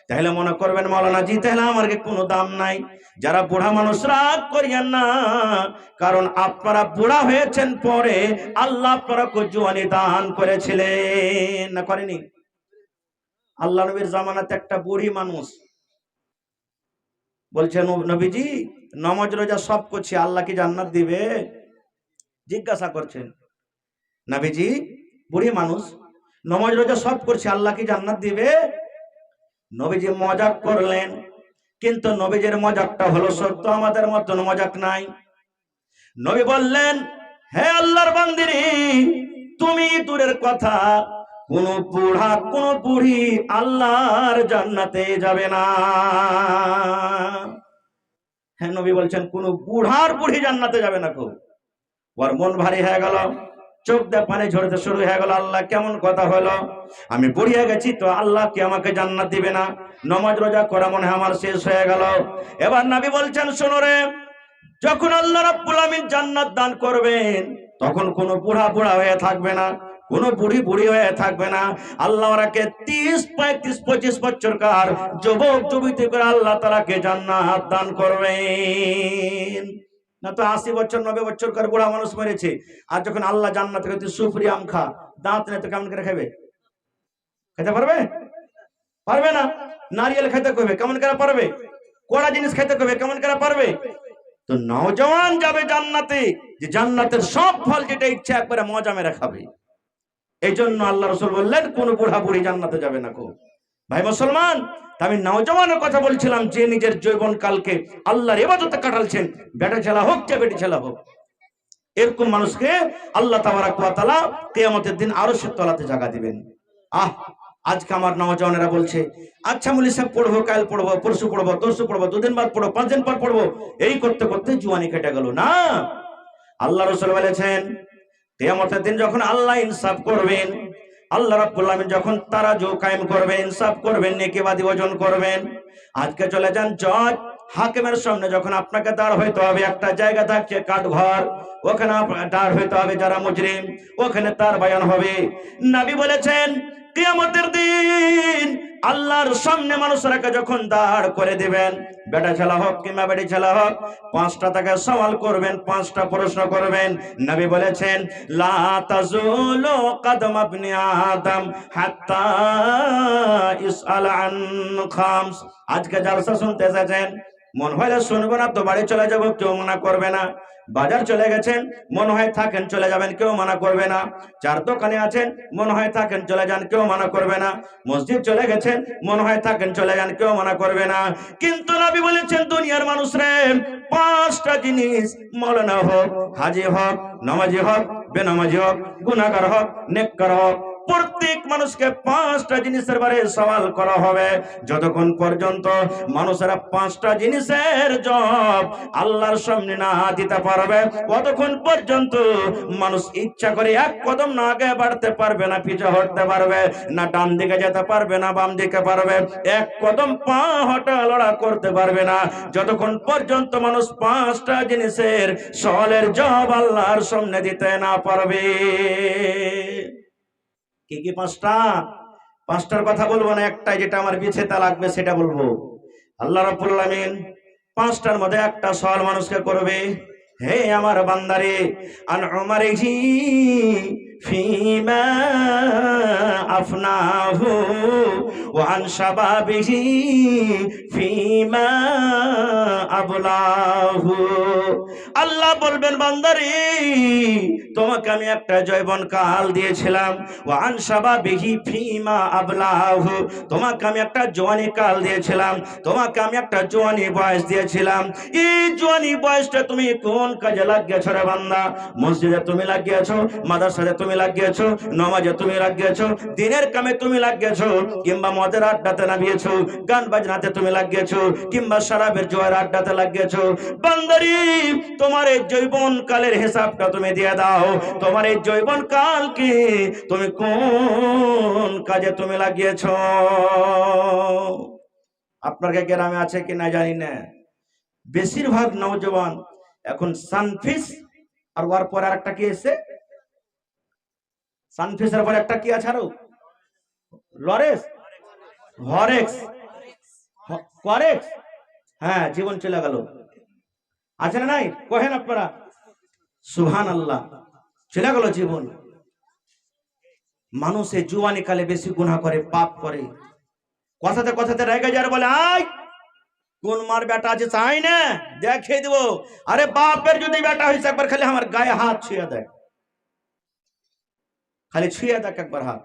A: তাহলে মনে করবেন মাওলানা জি, তাহলে আমার কোনো দাম নাই। যারা বুড়া মানুষ, রাগ করিয়েন না, কারণ আপনারা বুড়া হয়েছেন পরে, আল্লাহ আপনাকে জওয়ানি দান করেছিলেন না করেনি? আল্লাহ নবীর জামানাতে একটা বুড়ি মানুষ বলছে, নবীজি, নামাজ রোজা সব করছি, আল্লাহ কি জান্নাত দিবে? জিজ্ঞাসা করছেন। নবীজি, বুড়ি মানুষ, নামাজ রোজা সব করছে, আল্লাহ কি জান্নাত দিবে? নবীজি মজাক করলেন, কিন্তু নবীজির মজাকটা হলো সত্য, আমাদের মতন মজাক নাই। নবী বললেন, হে আল্লাহর বান্দিরি, তুমি দূরের কথা, কোন বুড়া কোন বুড়ি আল্লাহর জান্নাতে যাবে না। হ্যাঁ, নবী বলছেন কোন বুড়ার বুড়ি জান্নাতে যাবে না। খুব ওর মন ভারী হয়ে গেল, চোখ দিয়ে পানি ঝরতে শুরু হয়ে গেল। আল্লাহ কেমন কথা হলো, আমি বুড়িয়ে গেছি তো আল্লাহ কি আমাকে জান্নাত দিবে না? নামাজ রোজা করা মনে হয় আমার শেষ হয়ে গেল। এবার নবী বলছেন, শোনো রে, যখন আল্লাহ রাব্বুল আমিন জান্নাত দান করবেন তখন কোনো বুড়া বুড়া হয়ে থাকবে না, কোনো বুড়ি বুড়ি হয়ে থাকবে না। আল্লাহ ওরাকে 30, 35, 25 বছরকার যুবক যুবতী করে আল্লাহ তাআলাকে জান্নাত দান করবেন। না তো 80 বছর 90 বছরকার বুড়া মানুষ মরেছে, আর যখন আল্লাহ জান্নাত থেকে তুই সুফরি আম খা, দাঁত নেই তো কেমন করে খাবে? খেতে পারবে? পারবে না। নারিয়েল খেতে কইবে, কেমন করে পারবে? কড়া জিনিস খেতে কইবে, কেমন করে পারবে? তো নওজওয়ান যাবে জান্নাতে, যে জান্নাতের সব ফল যেটা ইচ্ছা একবারে মজা মেরে খাবে। এই জন্য আল্লাহ রাসূল বললেন কোন বুড়া বুড়ি জান্নাতে যাবে না। কো ভাই মুসলমান, আমি নওজওয়ানের কথা বলছিলাম যে নিজের যৌবন কালকে আল্লাহর ইবাদতে কাটালছেন, বেটা ছেলা হোক যে বেটি ছেলা হোক, এরকম মানুষকে আল্লাহ তাবারক ওয়া তাআলা কিয়ামতের দিন আরশের তলাতে জায়গা দিবেন। আজকে আমার নওজওয়ানেরা বলছে, আচ্ছা মুলি সাহেব পড়বো, কাল পড়বো, পরশু পড়বো, তরশু পড়বো, 2 দিন বাদ পড়বো, 5 দিন পর পড়বো, এই করতে করতে জুয়ানি কেটে গেল। না, আল্লাহ রাসূল বলেছেন কিয়ামতের দিন যখন আল্লাহ ইনসাফ করবেন, আল্লাহ রাব্বুল আমিন যখন তারাজু কায়েম করবেন, ইনসাফ করবেন, নেকিবাদি ওজন করবেন, আজকে চলে যান জজ হাকিমের সামনে, যখন আপনাকে দাঁড় হইতে হবে, একটা জায়গা থাকছে কাঠঘর, ওখানে দাঁড় হইতে হবে যারা মুজরিম, ওখানে তার বয়ান হবে। নবী বলেছেন কিয়ামতের দিন আল্লাহর সামনে মানুষরাকে যখন দাঁড় করে দিবেন, বেটা ছেলা হোক কিংবা বেটি ছেলা হোক, 5টা তাকে সওয়াল করবেন, 5টা প্রশ্ন করবেন। নবী বলেছেন লা তাজুলু কদম ইবনি আদম হাত্তা ইসআল আন খামস। আজকে জালসা শুনতে এসেছেন, মন হইলে শুনবো না তো বাড়ি চলে যাব, কেউ মানা করবে না। বাজার চলে গেছেন, মনে হয় থাকেন চলে যাবেন, কেউ মানা করবে না। চার দোকানে আছেন, মনে হয় থাকেন চলে যান, কেউ মানা করবে না। মসজিদ চলে গেছেন, মনে হয় থাকেন চলে যান, কেউ মানা করবে না। কিন্তু নবী বলেছেন দুনিয়ার মানুষরে 5টা জিনিস, মাওলানা হোক, হাজি হোক, নামাজি হোক, বেনামাজি হোক, গুনাহগার হোক, নেককার হোক, প্রত্যেক মানুষকে 5টা জিনিসের বারে সওয়াল করা হবে। যতক্ষণ পর্যন্ত মানুষেরা 5টা জিনিসের জবাব আল্লাহর সামনে না দিতে পারবে, ততক্ষণ পর্যন্ত মানুষ ইচ্ছা করে এক কদম না আগে বাড়তে পারবে না, পিছে হটতে পারবে না, ডান দিকে যেতে পারবে না, বাম দিকে পারবে, এক কদম পা হটা লড়া করতে পারবে না, যতক্ষণ পর্যন্ত মানুষ 5টা জিনিসের সওয়ালের জবাব আল্লাহর সামনে দিতে না পারবে। কি কি 5টা? 5টার কথা বলবো না, একটাই যেটা আমার বিছেতা লাগবে সেটা বলবো। আল্লাহ রাব্বুল আমিন 5টার মধ্যে একটা সওয়াল মানুষকে করবে, হে আমার বান্দারে, আন উমারিহি ফিমা আফনাহু ওয়া আন শাবাবিহি ফিমা আবলাহু। আল্লাহ বলবেন বান্দারে, তোমাকে আমি একটা যৌবন কাল দিয়েছিলাম, ওয়া আন শাবাবিহি ফিমা আবলাহু, তোমাকে আমি একটা জওয়ানি কাল দিয়েছিলাম, তোমাকে আমি একটা জওয়ানি বয়স দিয়েছিলাম। এই জওয়ানি বয়সটা তুমি কোন কাজে লাগিয়েছো রে বান্দা? মসজিদে তুমি লাগিয়েছো, মাদ্রাসাতে তুমি লাগিয়েছো, নামাজে তুমি লাগিয়েছো, দিনের কামে তুমি লাগিয়েছো, কিংবা মদের আড্ডাতে লাগিয়েছো, গান বাজনাতে তুমি লাগিয়েছো, কিংবা শরাবের জোয়ার আড্ডাতে লাগিয়েছো। বান্দারি, তোমার এই যৌবন কালের হিসাবটা তুমি দিয়ে দাও। তোমার এই যৌবন কালকে তুমি কোন কাজে তুমি লাগিয়েছো? আপনার গ্রামে আছে কি না জানি না, বেশিরভাগ নওজওয়ান এখন সানফিস, আর ওর পর আর একটা কি এসে, সানফিসের পর একটা কি আছে আরো, লরেক্স, হরেক্স, করেক্স, হ্যাঁ, জীবন চলে গেল। আছে না নাই? কহেন আপনারা সুবহানাল্লাহ, চলে গেল জীবন। মানুষে জুয়ানি কালে বেশি গুনাহ করে, পাপ করে, কথাতে কথাতে রেগে যার বলে আয় কোন মার বেটা আছে চাই না দেখিয়ে দিব। আরে বাপের যদি বেটা হয়েছে একবার খালি আমার গায়ে হাত ছুঁয়ে দেয়, খালি ছুঁয়ে দেখ একবার হাত।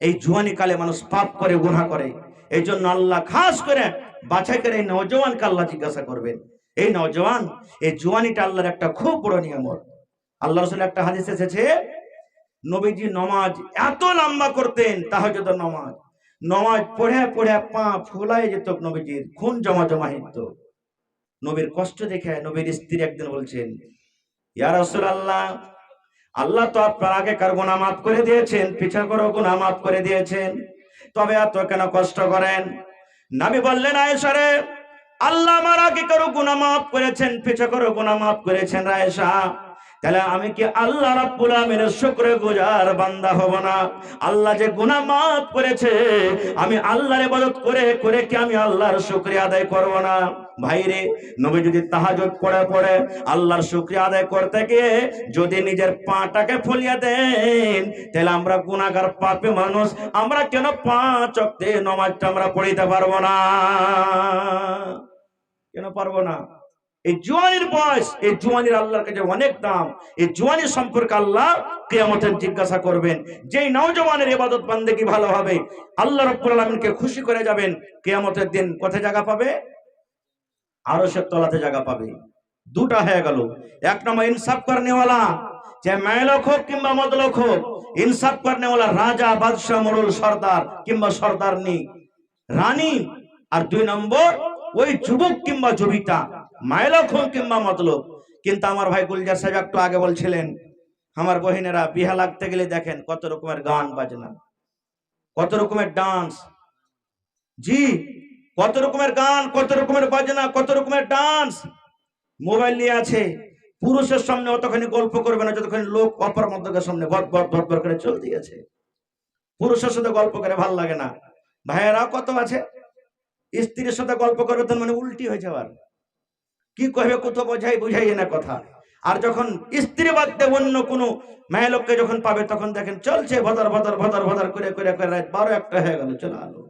A: এই জুয়ানি কালে মানুষ পাপ করে, গুনাহ করে। এই জন্য আল্লাহ খাস করে বাছাই করে এই নওজওয়ানকে আল্লাহ জিজ্ঞাসা করবেন, এই নওজওয়ান, এই জুয়ানিটা আল্লাহর একটা খুব বড় নিয়ামত। আল্লাহ রাসূল একটা হাদিস এসেছে, নবীজি নমাজ এত লম্বা করতেন, তাহাজ্জুদের নমাজ, নমাজ পড়ে পড়ে পা ফুলায় যেত, নবীজির খুন জমা জমা হইত। নবীর কষ্ট দেখে নবীর স্ত্রী একদিন বলছেন, ইয়া রাসূলুল্লাহ, আল্লাহ তো আপনার আগেকার গুনাহ মাফ করে দিয়েছেন, পিছাকার গুনাহ মাফ করে দিয়েছেন, তবে এত কেন কষ্ট করেন? নবী বললেন, আয়েশা রে, আল্লাহ আমার আগেকার গুনাহ মাফ করেছেন, পিছাকার গুনাহ মাফ করেছেন আয়েশা, তাহলে আমি কি আল্লাহ রাব্বুল আমিনের শুকরগুজার বান্দা হব না? আল্লাহ যে গুনাহ মাফ করেছে, আমি আল্লাহর ইবাদত করে করে কি আমি আল্লাহর শুকরিয়া আদায় করব না? ভাইরে, নবী যদি তাহাজ্জুদ পড়ে পড়ে আল্লাহর শুকরিয়া আদায় করতে গিয়ে যদি নিজের পাটাকে ফুলিয়ে দেন, তাহলে আমরা গুনাহগার পাপী মানুষ, আমরা কেন 5 ওয়াক্তে নামাজটা আমরা পড়িতে পারবো না? কেন পারবো না? এই জওয়ানির বয়স, এই জওয়ানির আল্লাহর কাছে অনেক দাম। এই জওয়ানি সম্পর্কে আল্লাহ কিয়ামতে জিজ্ঞাসা করবেন। যেই নওজওয়ানের ইবাদত বান্দেগি ভালো হবে, আল্লাহ রাব্বুল আলামিনকে খুশি করে যাবেন, কিয়ামতের দিন কোথায় জায়গা পাবে? আরশের তলাতে জায়গা পাবে। দুটা হয়ে গেল। এক নম্বর ইনসাফ করনেওয়ালা, যে মেয়েলোক হোক কিংবা মদলোক হোক, ইনসাফ করনেওয়ালা রাজা, বাদশাহ, মোড়ল, সর্দার কিংবা সর্দারনি, রানী। আর 2 নম্বর ওই যুবক কিংবা যুবিতা, মাইলক হোক কিংবা মতলব। কিন্তু আমার ভাই গুলজার সাহেব একটু আগে বলছিলেন, আমার বহিনেরা বিহা লাগতে গেলে দেখেন কত রকমের গান বাজনা, কত রকমের ডান্স, জি, কত রকমের গান, কত রকমের বাজনা, কত রকমের ডান্স। মোবাইল নিয়ে আছে, পুরুষের সামনে অতখানি গল্প করবে না যতখানি লোক অপর মধ্যকের সামনে ভট ভট ভট ভট করে চলতে আছে। পুরুষের সাথে গল্প করে ভাল লাগে না। ভাইয়েরা কত আছে, স্ত্রীর সাথে গল্প করবে তো মানে উল্টি হয়ে যাওয়ার, কি কইবে কত বুঝাই না কথা। আর যখন স্ত্রী বাদ দিয়ে অন্য কোনো মেয়ে লোককে যখন পাবে, তখন দেখেন চলছে ভদর ভদর ভদর ভদর করে করে করে রাত 12-1টা হয়ে গেল, চলে আলো।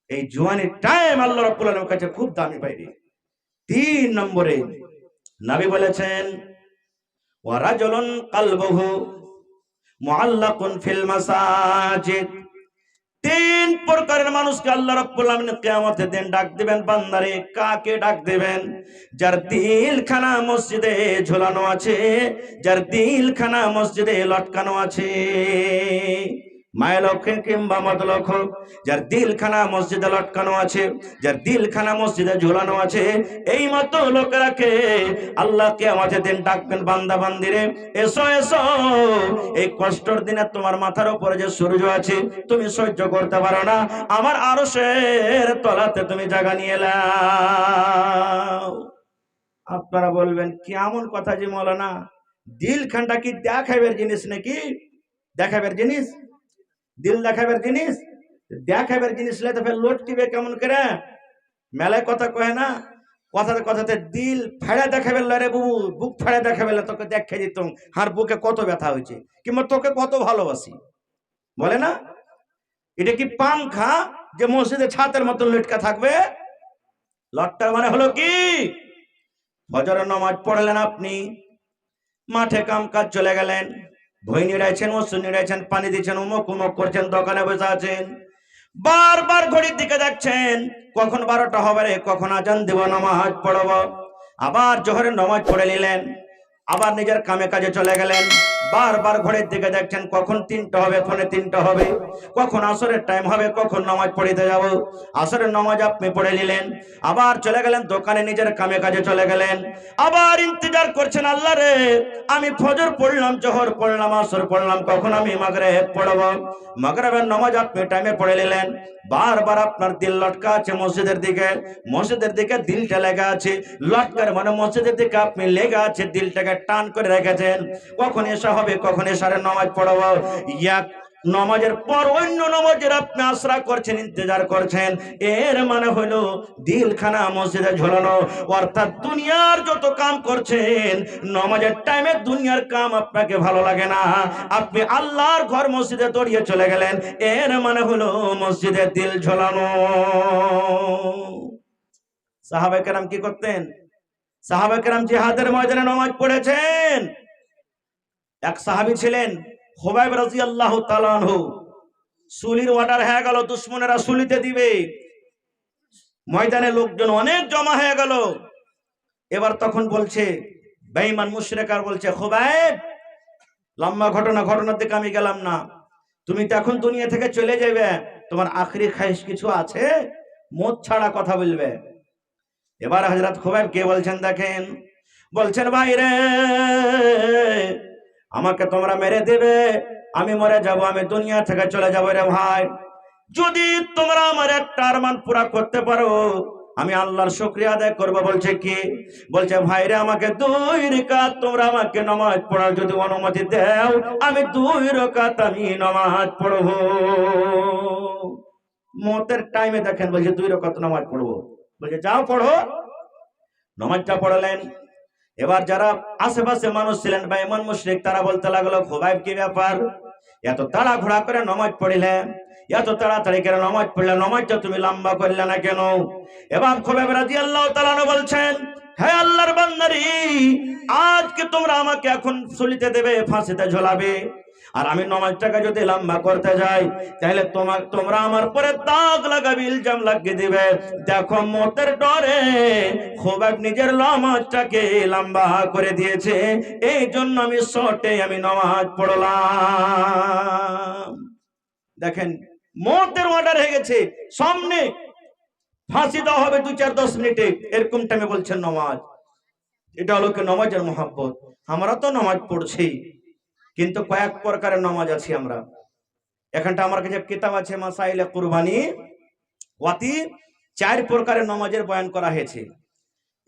A: এই জওয়ানির টাইম আল্লাহ রাব্বুল আলামিনের কাছে খুব দামি বাইরে। 3 নম্বরে নবী বলেছেন, ওয়া রাজুলুন কলবুহু মুআল্লাকুন ফিল মাসাজিদ। 3 প্রকারের মানুষকে আল্লাহ রাব্বুল আলামিন কিয়ামতের দিন ডাক দিবেন। বান্দারে, কাকে ডাক দিবেন? যার দিলখানা মসজিদে ঝোলানো আছে, যার দিলখানা মসজিদে লটকানো আছে। মায়লোক কিংবা মদলোক হোক, যার দিলখানা মসজিদে লটকানো আছে, যার দিলখানা মসজিদে ঝোলানো আছে, এই মতো লোকেরাকে আল্লাহ কিয়ামতের দিন ডাকবেন, বান্দা বান্দিরে এসো এসো, এই কষ্টের দিনে তোমার মাথার উপরে যে সূর্য আছে তুমি সহ্য করতে পারো না, আমার আরশের তলাতে তুমি জায়গা নিয়ে নাও। আপনারা বলবেন কেমন কথা যে মৌলানা, দিলখানটা কি দেখাবের জিনিস নাকি? দেখাবের জিনিস? দিল দেখাবের জিনিস? দেখাবের জিনিস লে তো ফের লটকিবে কেমন করে? মেলায় কথা কয় না, কথাতে কথাতে দিল ফাড়া দেখাবে রে বুবু, বুক ফাড়া দেখাবে, তোকে দেখে দিতাম আর বুকে কত ব্যথা হয়েছে, কিংবা তোকে কত ভালোবাসি, বলে না? এটা কি পাংখা যে মসজিদে ছাতের মতন লটকা থাকবে? লটকার মানে হলো কি? ফজরের নামাজ পড়লেন আপনি, মাঠে কাম কাজ চলে গেলেন, ভই নিড়াইছেন, ওষুধ নিড়াইছেন, পানি দিচ্ছেন, উমুক উমুক করছেন, দোকানে বসে আছেন, বারবার ঘড়ির দিকে দেখছেন কখন 12টা হবে রে, কখন আজান দিব, নামাজ পড়ব। আবার জোহরের নামাজ পড়ে নিলেন, আবার নিজের কামে কাজে চলে গেলেন, বারবার ঘড়ির দিকে দেখছেন কখন 3টা হবে, ফোনে 3টা হবে, কখন আসরের টাইম হবে, কখন নামাজ পড়িতে যাব। আসরের নামাজ আপনি পড়ে নিলেন, আবার চলে গেলেন দোকানে, নিজের কামে কাজে চলে গেলেন, আবার ইন্তজার করছেন, আল্লাহ রে আমি ফজর পড়লাম, জোহর পড়লাম, আসর পড়লাম, কখন আমি মাগরিব পড়ব। মাগরিবের নামাজ আপনি টাইমে পড়ে নিলেন, বারবার আপনার দিল লটকা আছে মসজিদের দিকে, মসজিদের দিকে দিলটা লেগে আছে, লটকার মানে মসজিদের দিকে আপনি লেগে আছে, দিলটাকে টান করে রেখেছেন, কখন এসা হবে, কখন এশারের নামাজ পড়বো। এক নামাজের পর অন্য নামাজের আপনি আশরা করছেন, ইন্তজার করছেন, এর মানে হলো দিলখানা মসজিদে ঝোলানো। অর্থাৎ দুনিয়ার যত কাম করছেন, নামাজের টাইমে দুনিয়ার কাম আপনাকে ভালো লাগে না, আপনি আল্লাহর ঘর মসজিদে দৌড়িয়ে চলে গেলেন, এর মানে হলো মসজিদে দিল ঝোলানো। সাহাবায়ে কেরাম কি করতেন? সাহাবায়ে কেরাম জিহাদের ময়দানে নামাজ পড়েছেন। এক সাহাবী ছিলেন খুবাইব রাদিয়াল্লাহু তাআলা আনহু, সুলির অর্ডার হয়ে গেল, দুশমনেরা সুলিতে দিবে, ময়দানে লোকজন অনেক জমা হয়ে গেল। এবার তখন বলছে বেঈমান মুশরিকরা বলছে, খুবাইব লম্বা ঘটনার দিকে আমি গেলাম না। তুমি তো এখন দুনিয়া থেকে চলে যাবে, তোমার আখরি খাইশ কিছু আছে? মত ছাড়া কথা বলবে। এবার হযরত খুবাইব কে বলছেন দেখেন, বলছেন ভাই রে, আমাকে তোমরা মেরে দেবে, আমি মরে যাব, আমি দুনিয়া থেকে চলে যাব রে ভাই। যদি তোমরা আমার একটা আরমান পুরা করতে পারো, আমি আল্লাহর শুকরিয়া আদায় করব। বলছে কি? বলছে ভাই রে, আমাকে 2 রাকাত তোমরা আমাকে নামাজ পড়ার যদি অনুমতি দাও, আমি 2 রাকাত আমি নামাজ পড়বো। মতের টাইমে দেখেন বলছে 2 রাকাত নামাজ পড়বো। বলছে যাও পড়ো। নামাজটা পড়লেন। এবার যারা আশেপাশে মানুষ ছিলেন বা এমন মুশরিক, তারা বলতে লাগলো, খুবাইব কি ব্যাপার, এত তাড়াহুড়া করে নামাজ পড়লে, এত তাড়াতাড়ি করে নামাজ পড়লে, নামাজটা তুমি লম্বা করলে না কেন? এবার খুবাইব রাদিয়াল্লাহু তাআলা আনহু বলছেন, হে আল্লাহর বান্দারি, আজকে তোমরা আমাকে এখন সুলিতে দেবে, ফাঁসিতে ঝোলাবে, আর আমি নামাজটাকে যদি লম্বা করতে যাই, তাহলে তোমরা আমার পরে দাগ লাগাবে, ইলজাম লাগিয়ে দিবে। দেখো মতের ডরে খুবাইব নিজের নামাজটাকে লম্বা করে দিয়েছে, এই জন্য আমি শর্টে আমি নামাজ পড়লাম। দেখেন, মতের অর্ডার হয়ে গেছে, সামনে ফাঁসি দেওয়া হবে 2-4-10 মিনিটে, এরকম টাইমে বলছেন নামাজ। এটা হলো কি নামাজের মহব্বত। আমরা তো নামাজ পড়ছি, কিন্তু কয়েক প্রকারের নামাজ আছে আমরা। এখানটা আমার কাছে কিতাব আছে, মাসাইলে কুরবানি ওয়াতি, 4 প্রকারের নামাজের বয়ান করা হয়েছে।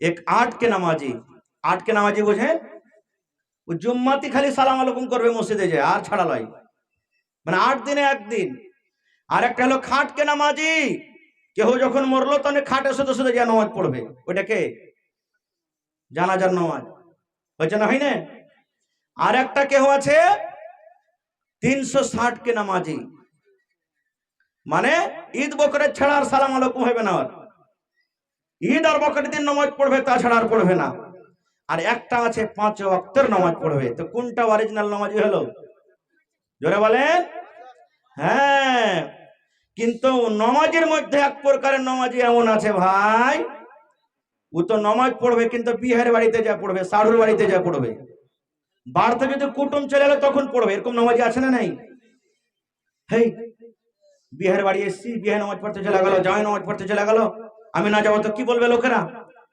A: এক 8 কে নামাজি। 8 কে নামাজি বোঝেন? ও জুম্মাতি খালি সালাম আলাইকুম করবে মসজিদে যায়, আর ছাড়া লয়, মানে 8 দিনে একদিন। আর একটা হলো খাট কে নামাজি, কেউ যখন মরলো তখন খাটে শুধু শুধু যা নামাজ পড়বে, ওইটাকে জানাজার নামাজ হয়েছে না, হয় না? আর একটা কেউ আছে 360 কে নামাজি, মানে ঈদ বকরের ছাড়া আর সালাম আলাইকুম হবে না, আর ঈদ আর বকরের দিন নামাজ পড়বে, তাছাড়া আর পড়বে না। আর একটা আছে 5 ওয়াক্তের নামাজ পড়বে। তো কোনটা অরিজিনাল নামাজি হলো? জোরে বলেন। হ্যাঁ, কিন্তু নামাজের মধ্যে এক প্রকারের নামাজি এমন আছে ভাই, ও তো নামাজ পড়বে কিন্তু বিহারের বাড়িতে যা পড়বে, সাড়ুর বাড়িতে যা পড়বে, বাড়িতে যদি কুটুম চলে এলো তখন পড়বে, এরকম নামাজি আছে না নাই? হেই, বিহার বাড়ি এসছি, বিহার নামাজ পড়তে চলে গেল, জামাই নামাজ পড়তে চলে গেল, আমি না যাবো তো কি বলবে লোকেরা?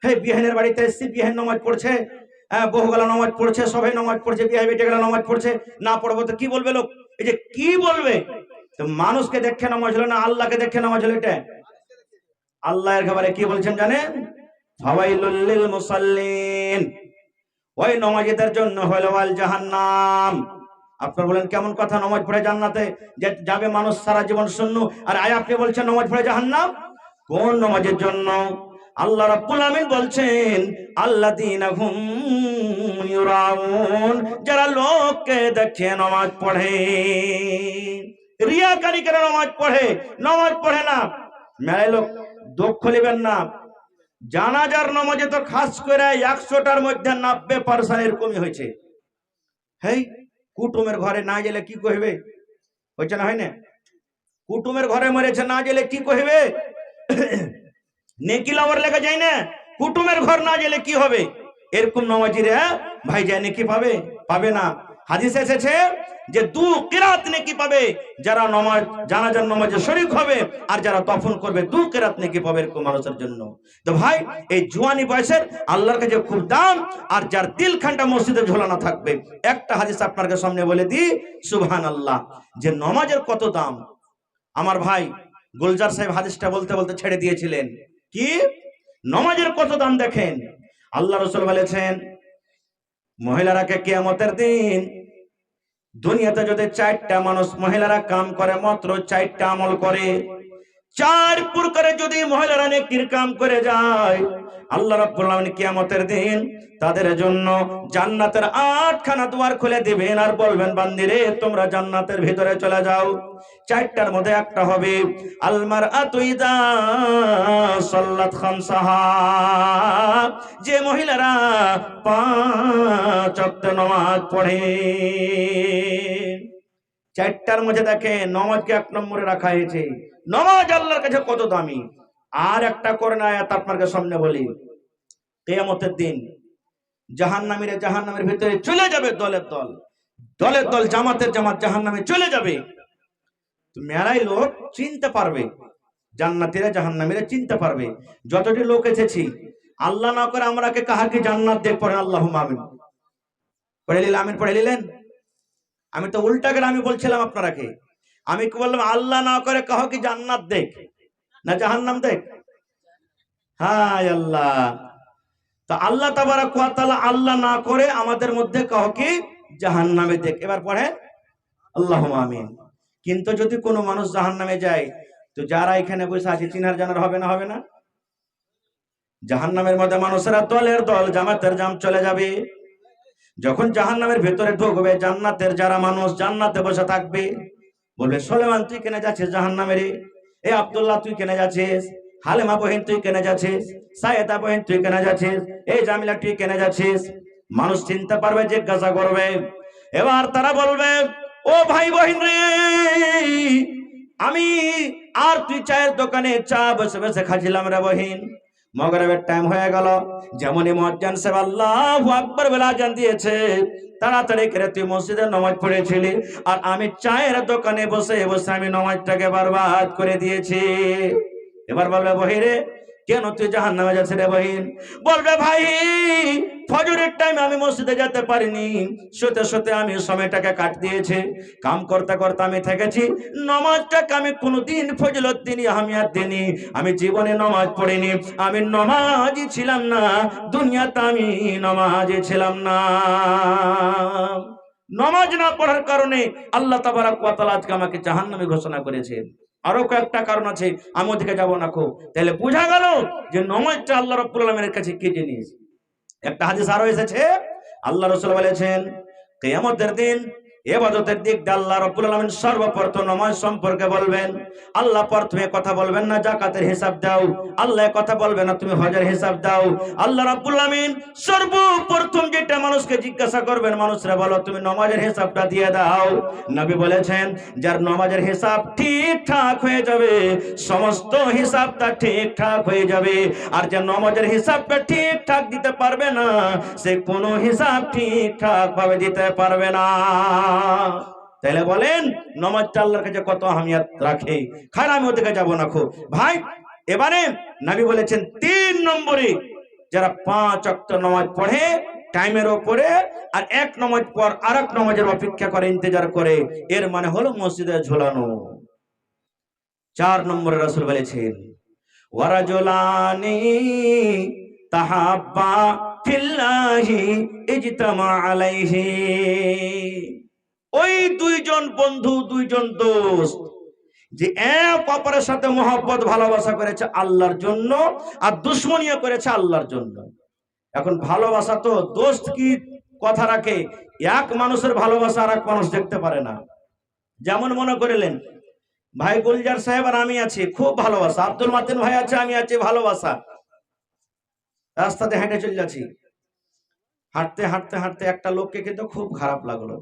A: হে, বিহানের বাড়িতে এসছি, বিহান নামাজ পড়ছে, বহুগুলা নামাজ পড়ছে, সবাই নামাজ পড়ছে, বিহার বেটে গেলা নামাজ পড়ছে, না পড়বো তো কি বলবে লোক? এই যে কি বলবে, তো মানুষকে দেখে নামাজ হলো না, আল্লাহকে দেখে নামাজ হলো। এটা আল্লাহ এর ব্যাপারে কি বলছেন জানেন? ফাওয়াইলুল লিল মুসাল্লিন, ওই নামাজীদের জন্য হলো আল জাহান্নাম। আপনারা বলেন কেমন কথা, নামাজ পড়ে জান্নাতে যাবে মানুষ সারা জীবন শূন্য, আর আয় আপনি বলছেন নামাজ পড়ে জাহান্নাম? কোন নামাজের জন্য? আল্লাহ রাব্বুল আমিন বলছেন, আল্লাযীনা হুম ইউরাউন, যারা লোককে দেখে নামাজ পড়ে, রিয়াকারী করে নামাজ পড়ে, নামাজ পড়ে না। মেলায় লোক দুঃখ নেবেন না, জানাজার নামাজে তো খাস করে 100টার মধ্যে 90% এরকমই হয়েছে। হেই, কুটুমের ঘরে না গেলে কি কইবে? হয়েছে না, হয় না? কুটুমের ঘরে মরেছে, না গেলে কি কইবে? নেকি লাওয়ার লেগে যায় না, কুটুমের ঘর না গেলে কি হবে? এরকম নামাজিরা ভাই যায় নেকি পাবে? পাবে না। হাদিসে এসেছে যে 2 কিরাত নেকি পাবে যারা নামাজ, জানাজার নামাজে শরীক হবে, আর যারা দফন করবে 2 কিরাত নেকি পাবে এরকম মানুষের জন্য। তো ভাই, এই জওয়ানি বয়সের আল্লাহর কাছে খুব দাম, আর যার দিলখানটা মসজিদে ঝোলানো থাকবে। একটা হাদিস আপনাদের সামনে বলে দিই, সুবহানাল্লাহ, যে নামাজের কত দাম। আমার ভাই গুলজার সাহেব হাদিসটা বলতে বলতে ছেড়ে দিয়েছিলেন, কি নামাজের কত দাম দেখেন। আল্লাহ রাসূল বলেছেন, মহিলারাকে কিয়ামতের দিন দুনিয়াতে যদি 4টা মানুষ মহিলারা কাম করে, মাত্র 4টা আমল করে, 4 প্রকারে যদি মহিলারা নেকির কাম করে যায়, আল্লাহ রাব্বুল আলামিন কিয়ামতের দিন তাদের জন্য জান্নাতের 8খানা দুয়ার খুলে দিবেন, আর বলবেন, বান্দিরে তোমরা জান্নাতের ভিতরে চলে যাও। 4টার মধ্যে একটা হবে আল মারআতু ইযা সাল্লাত খামসাহা, যে মহিলারা 5 ওয়াক্ত নামাজ পড়ে। 4টার মধ্যে দেখেন নামাজকে 1 নম্বরে রাখা হয়েছে। নামাজ আল্লাহর কাছে কত দামি। আর একটা কোরআন আয়াত আপনাদের সামনে বলি, কিয়ামতের দিন জাহান্নামীরা জাহান্নামের ভিতরে চলে যাবে দলে দল, দলের দল জামাতের জামাত জাহান্নামে চলে যাবে। তো মেলাই লোক চিনতে পারবে, জান্নাতীরা জাহান্নামীরা চিনতে পারবে। যতটি লোক এসেছি, আল্লাহ না করে আমরাকে কাহাকে জান্নাত দেখ পড়েন আল্লাহুম্মা আমিন পড়ে নিলেন, আমিন পড়ে নিলেন। আমি তো উল্টা করে আমি বলছিলাম আপনারাকে, আমি কি বললাম আল্লাহ না করে কাহাকে জান্নাত দেখ না জাহান্নাম দেখ? হায় আল্লাহ। তো আল্লাহ তাবারাক ওয়া তাআলা আল্লাহ না করে আমাদের মধ্যে কাউকে জাহান্নামে দেখ। এবার পড়েন আল্লাহুম্মা আমিন। কিন্তু যদি কোনো মানুষ জাহান্নামে যায়, তো যারা এখানে বসে আছে চিনার জানার হবে না? হবে না? জাহান্নামের মধ্যে মানুষেরা দলের দল জামাতের জাম চলে যাবে। যখন জাহান্নামের ভেতরে ঢুকবে, জান্নাতের যারা মানুষ জান্নাতে বসে থাকবে, বলবে সুলাইমান তুই কেন যাচ্ছিস জাহান্নামে রে? এ আব্দুল্লাহ তুই কেন যাচ্ছিস? হালিমা বহিন তুই কেন যাচ্ছিস? সায়েদা বহিন তুই কেন যাচ্ছিস? এই জামিলা তুই কেন যাচ্ছিস? মানুষ চিনতে পারবে, জিজ্ঞাসা করবে। এবার তারা বলবে ও ভাই বহিন রে, আমি আর তুই চায়ের দোকানে চা বসে বসে খাচ্ছিলাম রে বহিন, মগরিবের টাইম হয়ে গেল, যেমনই মুয়াজ্জিন সাহেব আল্লাহু আকবার বলে আযান দিয়েছে, তাড়াতাড়ি করে তুই মসজিদে নামাজ পড়েছিলি, আর আমি চায়ের দোকানে বসে বসে আমি নামাজটাকে বরবাদ করে দিয়েছি। এবার বলবে বহিরে কেন তুই জাহান্নামে যাচ্ছিস রে বহিন? বলবে ভাই ফজরের টাইম আমি মসজিদে যেতে পারিনি, শুতে শুতে আমি সময়টাকে কাট দিয়েছি, কাম করতে করতে আমি থেকেছি, নামাজটাকে আমি কোনোদিন ফজিলত দিনই আহমিয়ত দিইনি, আমি জীবনে নামাজ পড়িনি, আমি নামাজি ছিলাম না, দুনিয়াতে আমি নামাজি ছিলাম না। নামাজ না পড়ার কারণে আল্লাহ তাবারাক ওয়া তাআলা আজকে আমাকে জাহান্নামী ঘোষণা করেছেন। আরো কয়েকটা কারণ আছে, আমি ওদিকে যাব না। তাহলে বোঝা গেল যে নামাজটা আল্লাহ রাব্বুল আলামিনের কাছে কি জিনিস। একটা হাদিস আরো এসেছে, আল্লাহ রাসূল বলেছেন কিয়ামতের দিন ইবাদতের দিক দিয়ে আল্লাহ রাব্বুল আলামিন সর্বপ্রথম নামাজ সম্পর্কে বলবেন। আল্লাহ প্রথমে কথা বলবেন না যাকাতের হিসাব দাও, আল্লাহ কথা বলবেন না তুমি হজের হিসাব দাও। আল্লাহ রাব্বুল আলামিন সর্বপ্রথম যেটা মানুষকে জিজ্ঞাসা করবেন, মানুষরা বলো তুমি নামাজের হিসাবটা দিয়ে দাও। নবী বলেছেন যার নামাজের হিসাব ঠিকঠাক হয়ে যাবে, সমস্ত হিসাবটা ঠিকঠাক হয়ে যাবে। আর যে নামাজের হিসাবটা ঠিকঠাক দিতে পারবে না, সে কোনো হিসাব ঠিকঠাক ভাবে দিতে পারবে না। তাহলে বলেন নামাজটা আল্লাহর কাছে কত আহমিয়ত রাখে। খার আমি ওদিকে যাব না ভাই। এবারে নবী বলেছেন 3 নম্বরে যারা 5 ওয়াক্ত নামাজ পড়ে টাইমের উপরে, আর এক নামাজ পর আরেক নামাজের অপেক্ষা করে, ইন্তজার করে, এর মানে হলো মসজিদে ঝোলানো। 4 নম্বরে রাসূল বলেছেন ওয়ারাজুলানি তাহাব্বা ফিল্লাহি ইজতামা আলাইহি। ওই দুইজন বন্ধু, দুইজন দোস্ত যে এক অপরের সাথে মহব্বত ভালোবাসা করেছে আল্লাহর জন্য, আর দুশমনিও করেছে আল্লাহর জন্য। এখন ভালোবাসা তো দোস্ত কি কথা রাখে, এক মানুষের ভালোবাসা আর এক মানুষ দেখতে পারে না। যেমন মনে করিলেন ভাই গুলজার সাহেব আর আমি আছি, খুব ভালোবাসা, আব্দুল মাতিন ভাই আছে, আমি আছি, ভালোবাসা, রাস্তাতে হেঁটে চলে যাচ্ছি, হাঁটতে হাঁটতে হাঁটতে একটা লোককে কিন্তু খুব খারাপ লাগলো,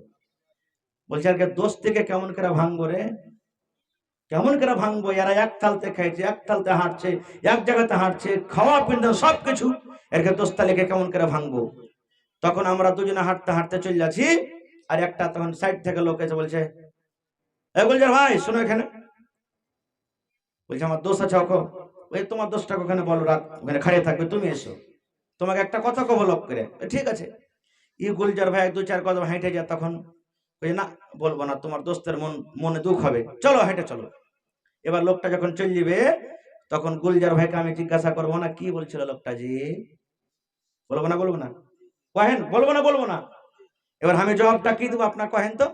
A: বলছে আর দোস্ত থেকে কেমন করে ভাঙবো রে, কেমন করে ভাঙবো, এরা এক তালতে খাইছে, এক তালতে হাঁটছে, এক জায়গাতে হাঁটছে, খাওয়া পিন্দা সবকিছু, এরকে দোস্তালিকে কেমন করে ভাঙবো। তখন আমরা দুজনে হাঁটতে হাঁটতে চলে যাচ্ছি, আর একটা তখন সাইড থেকে লোক এসে বলছে এ গুলজার ভাই শোনো এখানে, বলছে আমার দোষ আছে ওকে, ওই তোমার দোষটা ওখানে বলো, রাত ওখানে খাড়িয়ে থাকবে, তুমি এসো, তোমাকে একটা কথা কব লোক করে। ঠিক আছে, ই গুলজার ভাই 2-4 কদম হেঁটে যায়, তখন না বলবো না, তোমার দোস্তের মনে দুঃখ হবে, চলো হেঁটে চলো। এবার লোকটা যখন চলে যাবে, তখন গুলজার ভাইকে আমি জিজ্ঞাসা করবো না কি বলছিল লোকটা, জি বলবো না, বলবো না, কহেন বলবো না, বলবো না। এবার আমি জবাবটা কি দেবো আপনার কহেন তো?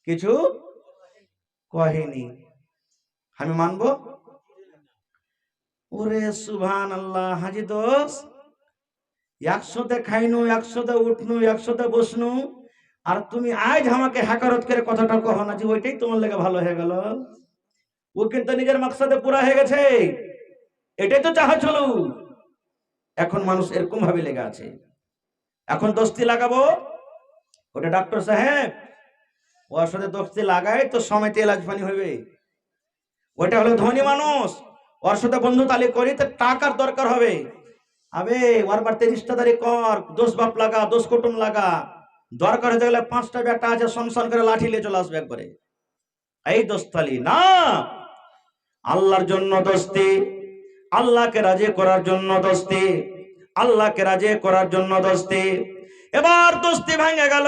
A: কিছু কহেনি, আমি মানবো? ওরে সুবহানাল্লাহ, হাজি দোষ, একসাথে খাইনু, একসাথে উঠনু, একসাথে বসনু, আর তুমি আজ আমাকে হাকারত করে কথাটা কহ না যে ওইটাই তোমার লেগে ভালো হয়ে গেল। ও কিন্তু নিজের মাকসাদে পুরা হয়ে গেছে, এটাই তো চাহাচ্ছিল। এখন মানুষ এরকম ভাবে লেগে আছে, এখন দোস্তি লাগাবো, ওটা ডাক্তার সাহেব ওর সাথে দোস্তি লাগাই তো সময়তে এলাজ পানি হবে। ওইটা হলো ধনী মানুষ, ওর সাথে বন্ধু তালি করি তো টাকার দরকার হবে, আবে ওর বাড়িতে রিশতেদারি কর, দোষ বাপ লাগা, দোষ কুটুম লাগা, দরকার হতে গেলে 5টা বেটা আছে সংসার করে লাঠি নিয়ে চলে আসবে একবারে। এই দোস্তালি না, আল্লাহর জন্য দোস্তি, আল্লাহকে রাজি করার জন্য দোস্তি, আল্লাহকে রাজি করার জন্য দোস্তি। এবার দোস্তি ভেঙে গেল।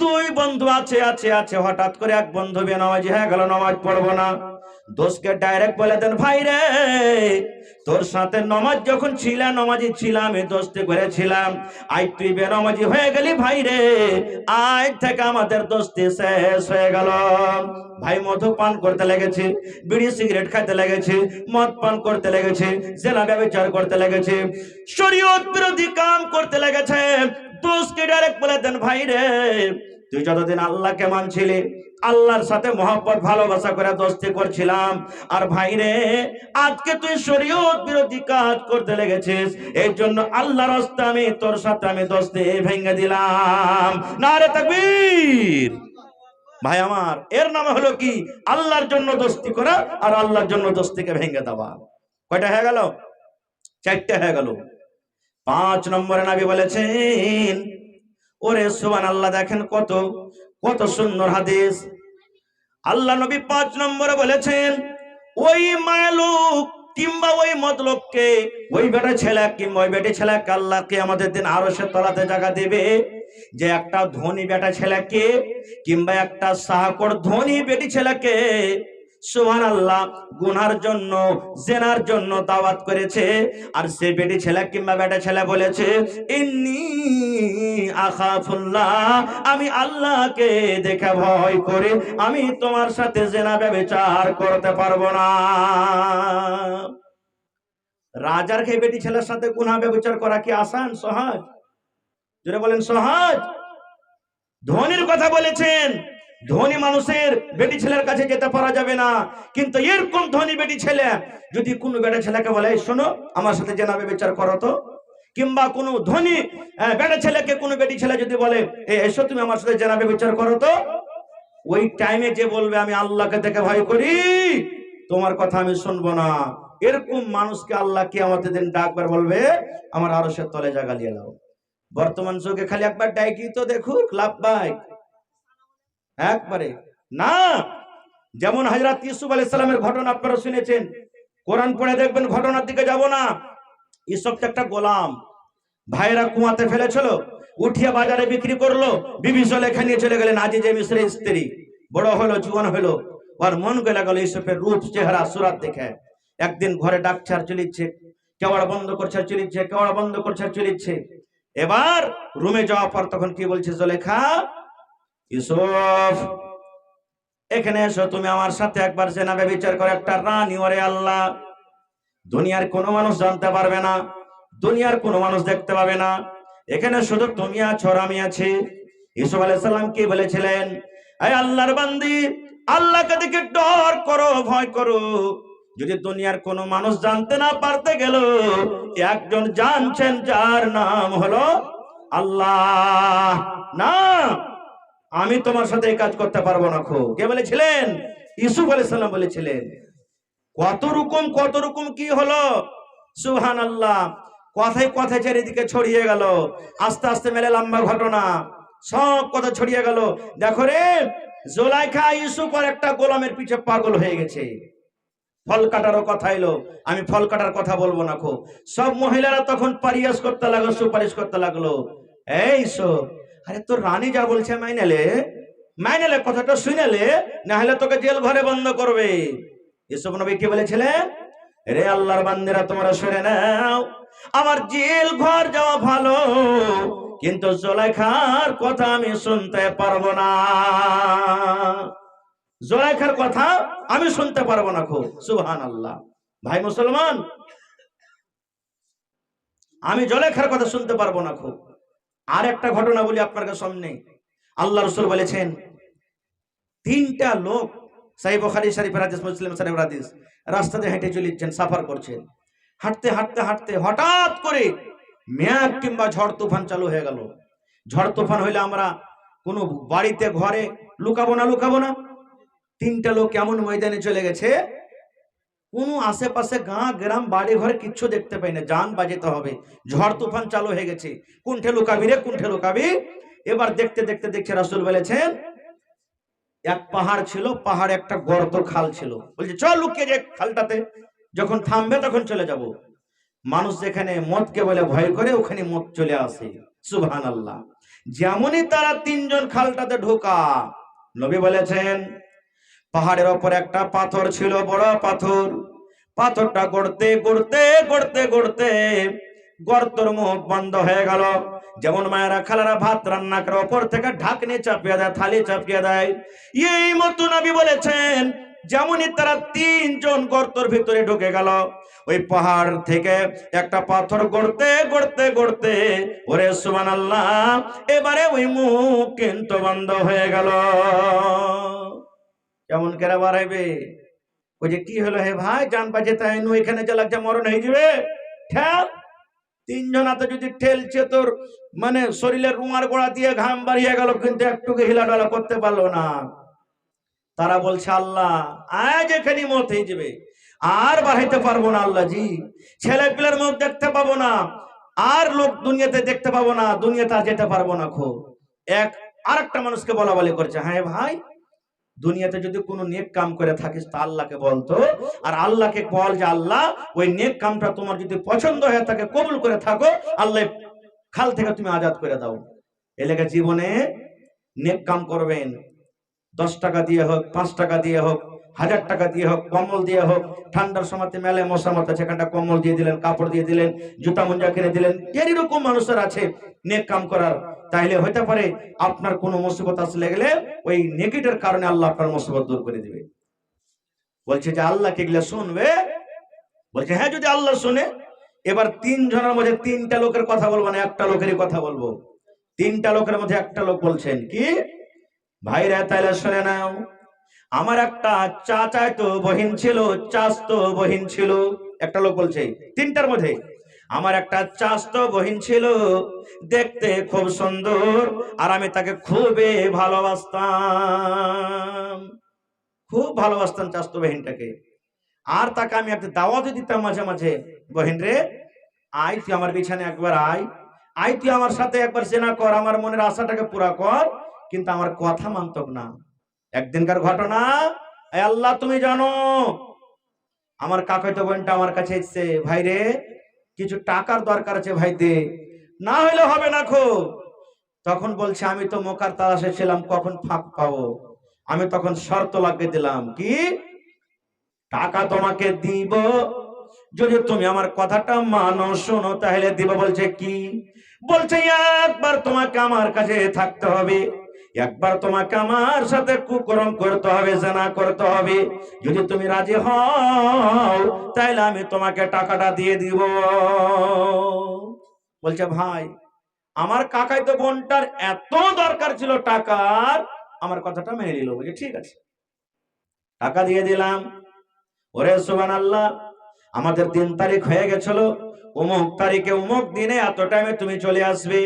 A: দুই বন্ধু আছে আছে আছে, হঠাৎ করে এক বন্ধু বেনামাজি হয়ে গেল, নামাজ পড়বো না। দোস্তকে ডাইরেক্ট বলে দেন, ভাই রে তোর সাথে নামাজ যখন ছিলাম, নামাজি ছিলাম, এই দোস্তি করেছিলাম, আজ তুই বেনামাজি হয়ে গেলি ভাই রে, আজ থেকে আমাদের দোস্তি শেষ হয়ে গেল। ভাই মধু পান করতে লেগেছে, বিড়ি সিগারেট খাইতে লেগেছে, মদ পান করতে লেগেছে, জেনা ব্যভিচার করতে লেগেছে, শরীয়ত বিরোধী কাম করতে লেগেছে। দোস্তকে ডাইরেক্ট বলে দেন, ভাই রে তুই যতদিন আল্লাহকে মানছিলি, আল্লাহর সাথে মহব্বত ভালোবাসা করে দোস্তি করছিলাম, আর ভাই রে আজকে তুই শরীয়ত বিরোধী কাজ করতে লেগেছিস, এই জন্য আল্লাহর রাস্তা আমি তোর সাথে আমি দোস্তি ভেঙে দিলাম। নারে তাকবীর। ভাই আমার, এর নাম হলো কি? আল্লাহর জন্য দোস্তি করা আর আল্লাহর জন্য দোস্তিকে ভেঙে দেওয়া। কয়টা হয়ে গেল? 4টে হয়ে গেল। 5 নম্বরে নবী বলেছেন, ওরে সুবহানাল্লাহ, দেখেন কত কত সুন্দর হাদিস। আল্লাহ নবী 5 নম্বরে বলেছেন, ওই মায়ালুক কিংবা ওই মতলবকে, ওই বেটা ছেলে কিংবা ওই বেটি ছেলেকে আল্লাহ কিয়ামতের দিন আরশের তলাতে জায়গা দেবে, যে একটা ধনী বেটা ছেলেকে কিংবা একটা সাহাকর ধনী বেটি ছেলেকে সুবহানাল্লাহ গুনার জন্য, জেনার জন্য দাওয়াত করেছে, আর সে বেটি ছেলে কিংবা বেটা ছেলে বলেছে, ইন্নী আখাফুল্লাহ, আমি আল্লাহকে দেখে ভয় করে আমি তোমার সাথে জেনা ব্যভিচার করতে পারবো না। রাজার খেয়ে বেটি ছেলের সাথে গুনাহ ব্যভিচার করা কি আসান, সহজ? যারা বলেন সহজ। ধনীর কথা বলেছেন, ধনী মানুষের বেটি ছেলের কাছে যেতে পারা যাবে না, কিন্তু এরকম ধনী বেটি ছেলে যদি কোনো বেটা ছেলেকে বলে, শোনো আমার সাথে জেনা ব্যভিচার করো তো, কিংবা কোনো ধনী বেটা ছেলেকে কোনো বেটি ছেলে যদি বলে, এসো তুমি আমার সাথে জেনা ব্যভিচার করো তো, ওই টাইমে যে বলবে আমি আল্লাহকে দেখে ভয় করি, তোমার কথা আমি শুনবো না, এরকম মানুষকে আল্লাহ কিয়ামতের দিন ডাকবার বলবে, আমার আরশের তলে জায়গা দিয়ে দাও। বর্তমান যুগে খালি একবার ডাইকি তো দেখুক লাভবাইক, একবারে না। যেমন হযরত ইউসুফ আলাইহিস সালামের ঘটনা আপনারা শুনেছেন, কোরআন পড়ে দেখবেন, ঘটনার দিকে যাব না। ইউসুফ একটা গোলাম, ভাইরা কুয়াতে ফেলেছিল, উঠিয়ে বাজারে বিক্রি করলো, বিবি জুলেখা নিয়ে চলে গেলেন আজিজে মিসরের স্ত্রী। বড় হলো, জুয়ান হলো, আর মন গলে গেল ইউসুফের রূপ চেহারা সুরাত দেখে। একদিন ঘরে ডাকছে আর চলিচ্ছে, কেওড়া বন্ধ করছে আর চলিচ্ছে, কেওড়া বন্ধ করছে আর চলিচ্ছে। এবার রুমে যাওয়ার পর তখন কি বলছে জুলেখা, ইউসুফ এখানে এসো, তুমি আমার সাথে একবার জেনা ব্যভিচার করে একটা রানী, ওরে আল্লাহ, দুনিয়ার কোনো মানুষ জানতে পারবে না, দুনিয়ার কোনো মানুষ দেখতে পাবে না, এখানে শুধু তুমি আছো আর আমি আছি। ইউসুফ আলাইহিস সালাম কি বলেছিলেন, এই আল্লাহর বান্দি, আল্লাহকে দেখে ডর করো, ভয় করো। যদি দুনিয়ার কোনো মানুষ জানতে না পারতে গেল, একজন জানছেন যার নাম হলো আল্লাহ। না, আমি তোমার সাথে এই কাজ করতে পারবো না। কে বলেছিলেন? ইউসুফ আলাইহিস সালাম বলেছিলেন। কত রকম কি হলো, সুবহানাল্লাহ। কথায় কথায় চারিদিকে ছড়িয়ে গেল, আস্তে আস্তে মেলে লম্বা ঘটনা, সব কথা ছড়িয়ে গেল। দেখো রে, জুলাইখা ইউসুফ আর একটা গোলামের পিছে পাগল হয়ে গেছে। ফল কাটারও কথা এলো, আমি ফল কাটার কথা বলবো না। সব মহিলারা তখন পারিয়াস করতে লাগলো, সুপারিশ করতে লাগলো, এই আরে তোর রানী যা বলছে মাইনেলে কথাটা শুনেলে, না হলে তোকে জেল ঘরে বন্ধ করবে। ইউসুফ নবী কি বলেছিলেন, রে আল্লাহর বান্দারা তোমরা শুনে নাও, আমার জেল ঘর যাওয়া ভালো, কিন্তু জুলাইখার কথা আমি শুনতে পারবো না, জুলাইখার কথা আমি শুনতে পারবো না। সুবহানাল্লাহ। ভাই মুসলমান, আমি জুলাইখার কথা শুনতে পারবো না। আর একটা ঘটনা বলি আপনার সামনে। আল্লাহ রাসূল বলেছেন, 3টা লোক, সহিহ বুখারী শরীফের হাদিস, মুসলিম শরীফের হাদিস, রাস্তাতে হেঁটে চলেছেন, সফর করছেন, হাঁটতে হাঁটতে হাঁটতে হঠাৎ করে মেঘ কিংবা ঝড় তুফান চালু হয়ে গেল। ঝড় তুফান হইলে আমরা কোনো বাড়িতে ঘরে লুকাবো না। 3টা লোক এমন ময়দানে চলে গেছে, কোনো আশেপাশে গাঁ গ্রাম বাড়ি ঘরে কিচ্ছু দেখতে পাই না, জান বাজাতে হবে। ঝড় তুফান চালু হয়ে গেছে, কোনঠে লুকাবি রে, কোনঠে লুকাবি? এবার দেখতে দেখতে দেখে রাসূল বলেছেন এক পাহাড় ছিল, পাহাড়ে একটা গর্ত খাল ছিল, বলছে চল লুকিয়ে যে খালটাতে, যখন থামবে তখন চলে যাব। মানুষ যেখানে মদকে বলে ভয় করে ওখানে মদ চলে আসে। সুবহানাল্লাহ। যেমনই তারা তিনজন খালটাতে ঢোকা, নবী বলেছেন পাহাড়ের ওপর একটা পাথর ছিল, বড় পাথর। পাথরটা গড়তে গড়তে গড়তে গড়তে গর্তর মুখ বন্ধ হয়ে গেল। যেমন মায়েরা খালারা ভাত রান্না করে ওপর থেকে ঢাকনি চাপিয়ে দেয়, থালি চাপিয়ে দেয়, এই মতো নবী বলেছেন যেমনই তারা তিনজন গর্তর ভিতরে ঢুকে গেল, ওই পাহাড় থেকে একটা পাথর গড়তে গড়তে গড়তে, ওরে সুবহানাল্লাহ, এবারে ওই মুখ কিন্তু বন্ধ হয়ে গেল। কেমন করে বাড়াইবে? ওই যে কি হলো হে ভাই, জান বাজে তাই নু এখানে যে লাগছে মরণ হয়ে যাবে, ঠেল। তিনজন হাতে যদি ঠেলছে তোর মানে শরীরের রুমার গোড়া দিয়ে ঘাম বাড়িয়ে গেল, কিন্তু একটুকু হিলাডালা করতে পারলো না। তারা বলছে আল্লাহ আজ এখানে মত হয়ে যাবে, আর বাড়াইতে পারবো না আল্লাহ জি, ছেলে পিলের মুখ দেখতে পাবো না, আর লোক দুনিয়াতে দেখতে পাবো না, দুনিয়াতে আর যেতে পারবো না। খুব এক আরেকটা মানুষকে বলা বলি করছে, হ্যাঁ ভাই দুনিয়াতে যদি কোনো নেক কাম করে থাকিস তা আল্লাহকে বলতো, আর আল্লাহকে বল যে আল্লাহ ওই নেক কামটা তোমার যদি পছন্দ হয়ে থাকে, কবুল করে থাকো, আল্লাহ খাল থেকে তুমি আজাদ করে দাও। এলাকা জীবনে নেক কাম করবেন, 10 টাকা দিয়ে হোক, 5 টাকা দিয়ে হোক, 1000 টাকা দিয়ে হোক, কম্বল দিয়ে হোক। ঠান্ডার সময়তে মেলে মশা মতো সেখানটা কম্বল দিয়ে দিলেন, কাপড় দিয়ে দিলেন, জুতা মুঞ্জা কিনে দিলেন। এরকম মানুষের আছে নেক কাম করার। তাইলে হতে পারে আপনার কোনো মুসিবত আসলে গেলে ওই নেকিটার কারণে আল্লাহ আপনার মুসিবত দূর করে দিবে। বলছে যে আল্লাহ কি এগুলা শুনবে? বলছে হ্যাঁ, যদি আল্লাহ শুনে। এবার 3 জনের মধ্যে 3টা লোকের কথা বলবো না, একটা লোকেরই কথা বলবো। 3টা লোকের মধ্যে একটা লোক বলছেন কি, ভাইরা তাইলে শুনে নাও, আমার একটা চাচাতো বহিন ছিল, চাচতো বহিন ছিল। একটা লোক বলছে 3টার মধ্যে, আমার একটা চাচতো বহিন ছিল, দেখতে খুব সুন্দর, আর আমি তাকে খুবই ভালোবাসতাম, খুব ভালোবাসতাম চাচতো বহিনটাকে। আর তাকে আমি একটা দাওয়াতও দিতাম মাঝে মাঝে, বহিন রে আয় তুই আমার বিছানে একবার আয়, আয় তুই আমার সাথে একবার জেনা কর, আমার মনের আশাটাকে পুরা কর। কিন্তু আমার কথা মানত না। একদিনকার ঘটনা, আল্লাহ তুমি জানো, আমার কাকাতো বোনটা আমার কাছে এসেছে, ভাই রে কিছু টাকার দরকার আছে, ভাই দে, না হইলে হবে না খো। তখন বলছে আমি তো মোকার তালাশে ছিলাম, কখন ফাঁক পাবো। আমি তখন শর্ত লাগিয়ে দিলাম, কি টাকা তোমাকে দিব যদি তুমি আমার কথাটা মানো, শোনো, তাহলে দিব। বলছে কি? বলছে একবার তোমাকে আমার কাছে থাকতে হবে, একবার তোমাকে আমার সাথে কুকর্ম করতে হবে, জানা করতে হবে। যদি তুমি রাজি হও তাহলে আমি তোমাকে টাকাটা দিয়ে দিব। বলছে ভাই আমার কাকাই তো বোনটার এত দরকার ছিল টাকার, আমার কথাটা মেনে নিল। বলছে ঠিক আছে, টাকা দিয়ে দিলাম। ওরে সুবহানাল্লাহ, আমাদের 3 তারিখ হয়ে গেছিল, অমুক তারিখে অমুক দিনে এত টাইমে তুমি চলে আসবে।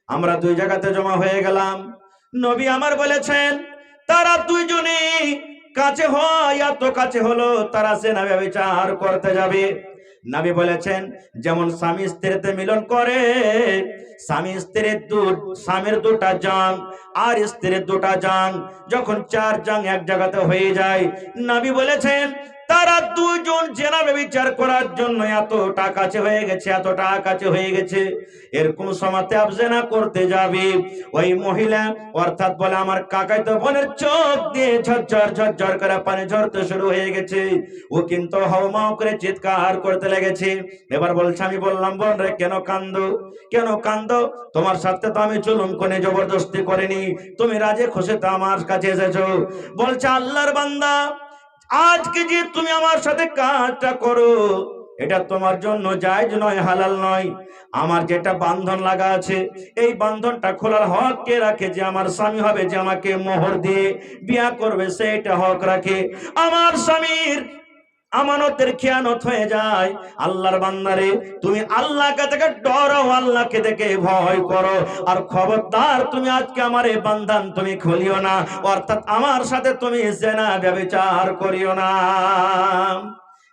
A: আমরা 2 জায়গাতে জমা হয়ে গেলাম। নবী আমার বলেছেন তারা 2 জনই কাছে হয়, এত কাছে হলো তারা জেনা ব্যভিচার করতে যাবে। নবী বলেছেন যেমন স্বামী স্ত্রীতে মিলন করে, স্বামীর 2টা জান আর স্ত্রীর 2টা জান, যখন 4 জান এক জায়গাতে হয়ে যায়, নবী বলেছেন তারা 2 জন জেনা ব্যভিচার করার জন্য এতটা কাছে হয়ে গেছে, এতটা কাছে হয়ে গেছে। এরকম সময়তে জেনা করতে যাবে, ওই মহিলা অর্থাৎ বলে আমার কাকাইতো বোনের চোখ দিয়ে ঝরঝর ঝরঝর করে পানি ঝরতে শুরু হয়ে গেছে। ও কিন্তু হাউমাউ করে চিৎকার করতে লেগেছে। এবার বলছে আমি বললাম বোন রে কেন কান্দো, কেন কান্দো? তোমার সাথে তো আমি চুলুম করে জবরদস্তি করিনি, তুমি রাজে খুশিতে আমার কাছে এসেছো। বলছে আল্লাহর বান্দা, আজকে যে তুমি আমার সাথে কাজটা করো এটা তোমার জন্য জায়েজ নয়, হালাল নয়। আমার যেটা বান্ধন লাগা আছে এই বান্ধনটা খোলার হক কে রাখে? যে আমার স্বামী হবে, যে আমাকে মোহর দিয়ে বিয়া করবে, সেটা হক রাখে। আমার স্বামীর আমানতের খেয়ানত হয়ে যায়। আল্লাহর বান্দারে তুমি আল্লাহকে দেখে ডরো, আল্লাহকে দেখে ভয় করো, আর খবরদার তুমি আজকে আমার এই বান্ধন তুমি খুলিও না, অর্থাৎ আমার সাথে তুমি জিনা ব্যভিচার করিও না।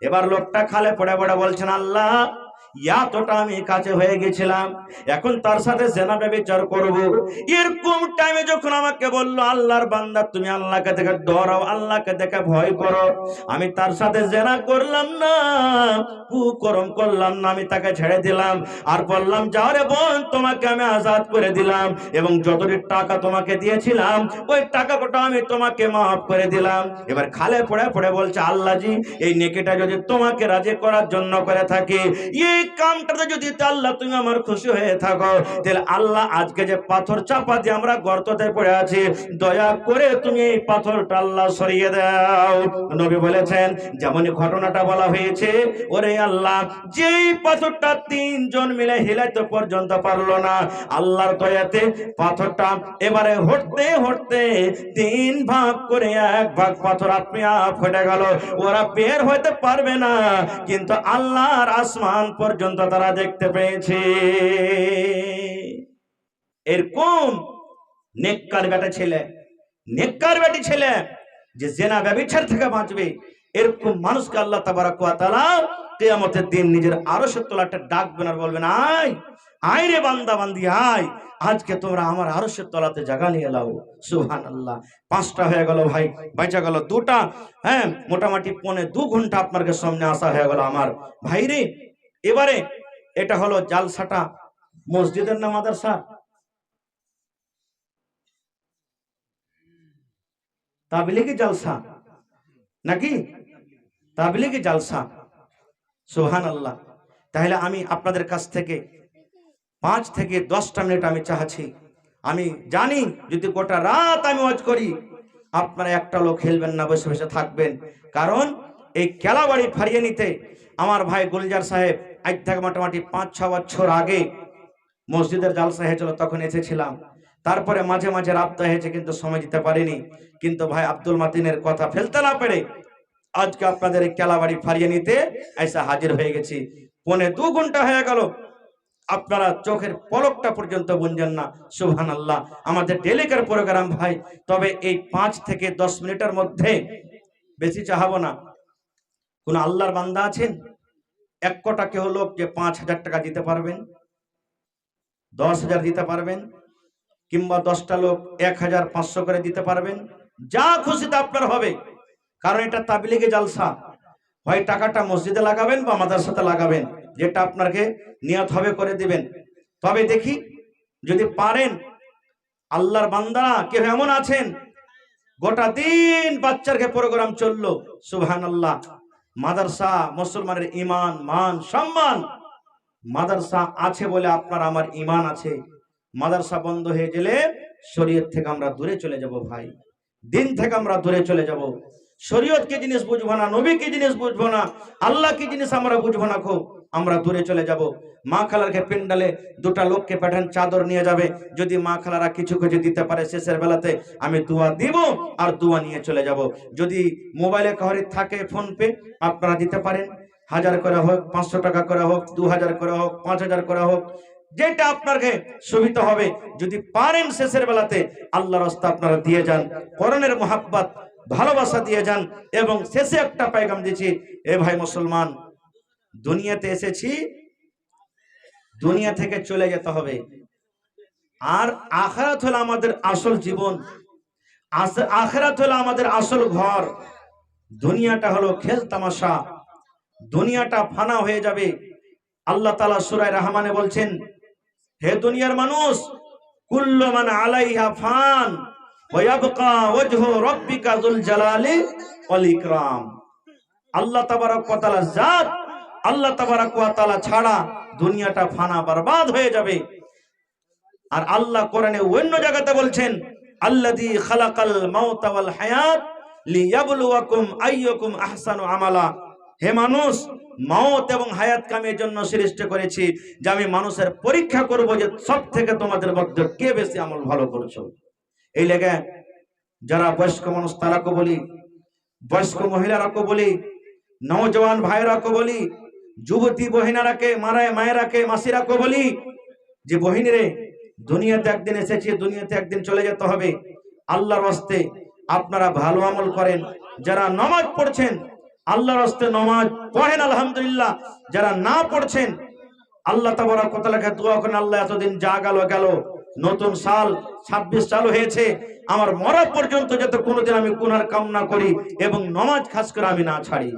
A: এবার লোকটা খালে পড়ে পড়ে বলছেন আল্লাহ এতটা আমি কাছে হয়ে গেছিলাম, এখন তার সাথে জেনা ব্যভিচার করব। এরকম টাইমে যখন আমাকে বলল, আল্লাহর বান্দা তুমি আল্লাহকে দেখে ডরাও, আল্লাহকে দেখে ভয় করো, আমি তার সাথে জেনা করলাম না, কুকর্ম করলাম না, আমি তাকে ছেড়ে দিলাম আর বললাম, যাও রে বোন, তোমাকে আমি আজাদ করে দিলাম এবং যতটি টাকা তোমাকে দিয়েছিলাম ওই টাকা কোটা আমি তোমাকে মাফ করে দিলাম। এবার খালে পড়ে পড়ে বলছে, আল্লাহজি এই নেকিটা যদি তোমাকে রাজি করার জন্য করে থাকে, এই কামটাতে যদি আল্লাহ তুমি আমার খুশি হয়ে থাকো, তাহলে আল্লাহ আজকে যে পাথর চাপা দিয়ে আমরা গর্ততে পড়ে আছি, দয়া করে তুমি এই পাথরটা আল্লাহ সরিয়ে দাও। নবী বলেছেন, যেমন ঘটনাটা বলা হয়েছে, ওরে আল্লাহ, যেই পাথরটা তিনজন মিলে হিলাইতে পর্যন্ত পারলো না, আল্লাহর দয়াতে পাথরটা এবারে হটতে হটতে তিন ভাগ করে এক ভাগ পাথর আপনি ফেটে গেল। ওরা বের হইতে পারবে না, কিন্তু আল্লাহর আসমান পর্যন্ত তারা দেখতে পেয়েছে। এরকম নেককার বেটা ছেলে, নেককার বেটি ছেলে যে জেনা ব্যভিচার থেকে বাঁচবে, এরকম মানুষকে আল্লাহ তাবারক ওয়া তাআলা কিয়ামতের দিন নিজের আরশের তলায় একটা ডাকবেন আর বলবেন, আয় আয় রে বান্দা বান্দি আয়, আজকে তোমরা আমার আরশের তলাতে জায়গা নিয়ে লাও। সুবহানাল্লাহ। 5টা হয়ে গেল ভাই, বাইচা গেল 2টা। হ্যাঁ, মোটামুটি 2.25 ঘন্টা আপনার সামনে আসা হয়ে গেল আমার ভাই রে। এবারে এটা হলো জালসাটা মসজিদের না মাদ্রাসা? তাবলীগি জালসা নাকি? তাবলীগি জালসা। সুবহানাল্লাহ। তাহলে আমি আপনাদের কাছ থেকে 5 থেকে 10টা মিনিট আমি চাচ্ছি। আমি জানি যদি গোটা রাত আমি ওয়াজ করি, আপনারা একটা লোক খেলবেন না, বসে বসে থাকবেন। কারণ এই কেলাবাড়ি ফারিয়ে নিতে আমার ভাই গুলজার সাহেব আজ থেকে মোটামুটি 5-6 বছর আগে মসজিদের জালসা হয়েছিল, তখন এসেছিলাম। তারপরে মাঝে মাঝে রাবতা হয়েছে, কিন্তু সময় দিতে পারিনি। কিন্তু ভাই আব্দুল মাতিনের কথা ফেলতে না পেরে আজকে আপনাদের এই কেলাবাড়ি ফারিয়ে নিতে এসে হাজির হয়ে গেছি। 2.25 ঘন্টা হয়ে গেল, আপনারা চোখের পলকটা পর্যন্ত বুঝছেন না। সুবহানাল্লাহ। আমাদের ডেলিকার প্রোগ্রাম ভাই, তবে এই 5 থেকে 10 মিনিটের মধ্যে বেশি চাহাবো না। কোন আল্লাহর বান্দা আছেন এক কোটা কেউ লোক যে 5,000 টাকা দিতে পারবেন, 10,000 দিতে পারবেন, কিংবা 10টা লোক 1,500 করে দিতে পারবেন? যা খুশিতে আপনার হবে, কারণ এটা তাবলীগে জালসা। হয় টাকাটা মসজিদে লাগাবেন বা মাদ্রাসাতে লাগাবেন, যেটা আপনাকে নিয়ত হবে করে দিবেন। তবে দেখি যদি পারেন। আল্লাহর বান্দা কেউ এমন আছেন গোটা দিন বাচ্চারকে প্রোগ্রাম চললো, সুবহানাল্লাহ, মাদ্রাসা মুসলমানের ঈমান মান সম্মান, মাদ্রাসা আছে বলে আপনার আমার ঈমান আছে। মাদ্রাসা বন্ধ হয়ে গেলে শরীয়ত থেকে আমরা দূরে চলে যাব ভাই, দিন থেকে আমরা দূরে চলে যাব। শরীয়ত কি জিনিস বুঝবো না, নবী কি জিনিস বুঝবো না, আল্লাহ কি জিনিস আমরা বুঝবো না, খুব আমরা দূরে চলে যাব। মা খালারকে পেন্ডালে 2টা লোককে পাঠান, চাদর নিয়ে যাবে। যদি মা খালারা কিছু কিছু দিতে পারে, শেষের বেলাতে আমি দোয়া দিব আর দোয়া নিয়ে চলে যাব। যদি মোবাইলে কাহরি থাকে ফোন পে, আপনারা দিতে পারেন, 1000 করে হোক, 500 টাকা করে হোক, 2000 করে হোক, 5000 করে হোক, যেটা আপনাকে সুবিধা হবে। যদি পারেন শেষের বেলাতে আল্লাহর রাস্তা আপনারা দিয়ে যান, কোরআনের মোহাব্বত ভালোবাসা দিয়ে যান। এবং শেষে একটা পেগাম দিচ্ছি, এ ভাই মুসলমান, দুনিয়াতে এসেছি, দুনিয়া থেকে চলে যেতে হবে। আর আখিরাত হলো আমাদের আসল জীবন, আখিরাত হলো আমাদের আসল ঘর। দুনিয়াটা হলো খেল তামাশা, দুনিয়াটা ফানা হয়ে যাবে। আল্লাহ তাআলা সূরা রহমানে বলছেন, হে দুনিয়ার মানুষ, কুল্লু মান আলাইহা ফান ওয়া ইয়াবকা ওয়াজহু রাব্বিকা যুল জালালি ওয়াল ইকরাম। আল্লাহ তাবারক ওয়া তাআলা জাত, আল্লাহ তাবারক ওয়া তাআলা ছাড়া দুনিয়াটা ফানা বরবাদ হয়ে যাবে। আর আল্লাহ কোরআনে অন্য জায়গাতে বলছেন, আল্লাযী খালাকাল মাউতা ওয়াল হায়াত লিয়াবলুয়াকুম আইয়ুকুম আহসানু আমালা। হে মানুষ, মওত এবং হায়াতকে আমি এর জন্য সৃষ্টি করেছি যে আমি মানুষের পরীক্ষা করব যে সব থেকে তোমাদের মধ্যে কে বেশি আমল ভালো করছো। এই লেগে যারা বয়স্ক মানুষ তারাকে বলি, বয়স্ক মহিলারাকে বলি, নওজওয়ান ভাইরাকে বলি, যুবতী বহিনারাকে, মায়েরাকে, মাসিরাকে বলি যে বহিনীরে, দুনিয়াতে একদিন এসেছি, দুনিয়াতে একদিন চলে যেতে হবে। আল্লাহর রাস্তে আপনারা ভালো আমল করেন। যারা নামাজ পড়ছেন আল্লাহর রাস্তে নামাজ পড়েন, আলহামদুলিল্লাহ। যারা না পড়ছেন আল্লাহ তাবারক ওয়া তাআলাকে দোয়া করেন, আল্লাহ এতদিন যা গেল, নতুন সাল 26 চালু হয়েছে, আমার মরা পর্যন্ত যাতে কোনোদিন আমি গুনার কাম না করি এবং নামাজ খাস করে আমি না ছাড়ি।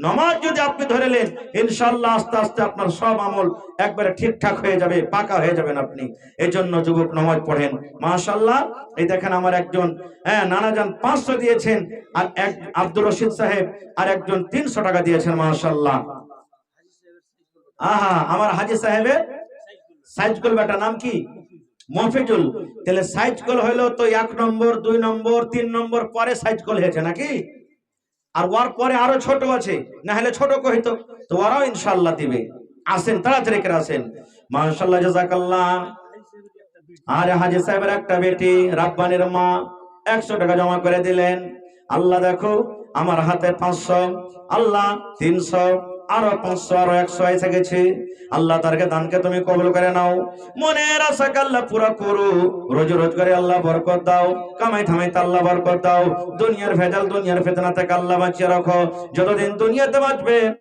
A: নামাজ যদি আপনি ধরে নেন, ইনশাআল্লাহ আস্তে আস্তে আপনার সব আমল একবারে ঠিকঠাক হয়ে যাবে, পাকা হয়ে যাবেন আপনি। এই জন্য যুবক নামাজ পড়েন। মাশাআল্লাহ, এই দেখেন আমার একজন নানাজান 500 দিয়েছেন, আর এক আব্দুর রশিদ সাহেব আর একজন 300 টাকা দিয়েছেন। মাশাআল্লাহ। আহা, আমার হাজী সাহেবের সাইজকুল বেটা নাম কি? মফিজুল। তাহলে সাইজকুল হইলো তো 1 নম্বর 2 নম্বর 3 নম্বর পরে সাইজকুল হয়েছে নাকি? আর ওর পরে আরো ছোট আছে, না হলে ছোট কইতো তো ওরাও ইনশাআল্লাহ দিবে। আসেন, তাড়াতাড়ি করে আসেন। মাশাআল্লাহ, জাযাকাল্লাহ। আর হাজী সাহেবের একটা বেটি রাব্বানির মা 100 টাকা জমা করে দিলেন। আল্লাহ দেখো, আমার হাতে 500, আল্লাহ 300, আরো 500, আরো 100 এসে গেছে। আল্লাহ তারকে দানকে তুমি কবুল করে নাও, মনের আশাকে আল্লাহ পুরা করো, রোজ রোজগারে আল্লাহ বরকত দাও, কামাই থামাইতে আল্লাহ বরকত দাও, দুনিয়ার ভেজাল দুনিয়ার ফিতনা থেকে আল্লাহ বাঁচিয়ে রাখো, যতদিন দুনিয়াতে বাঁচবে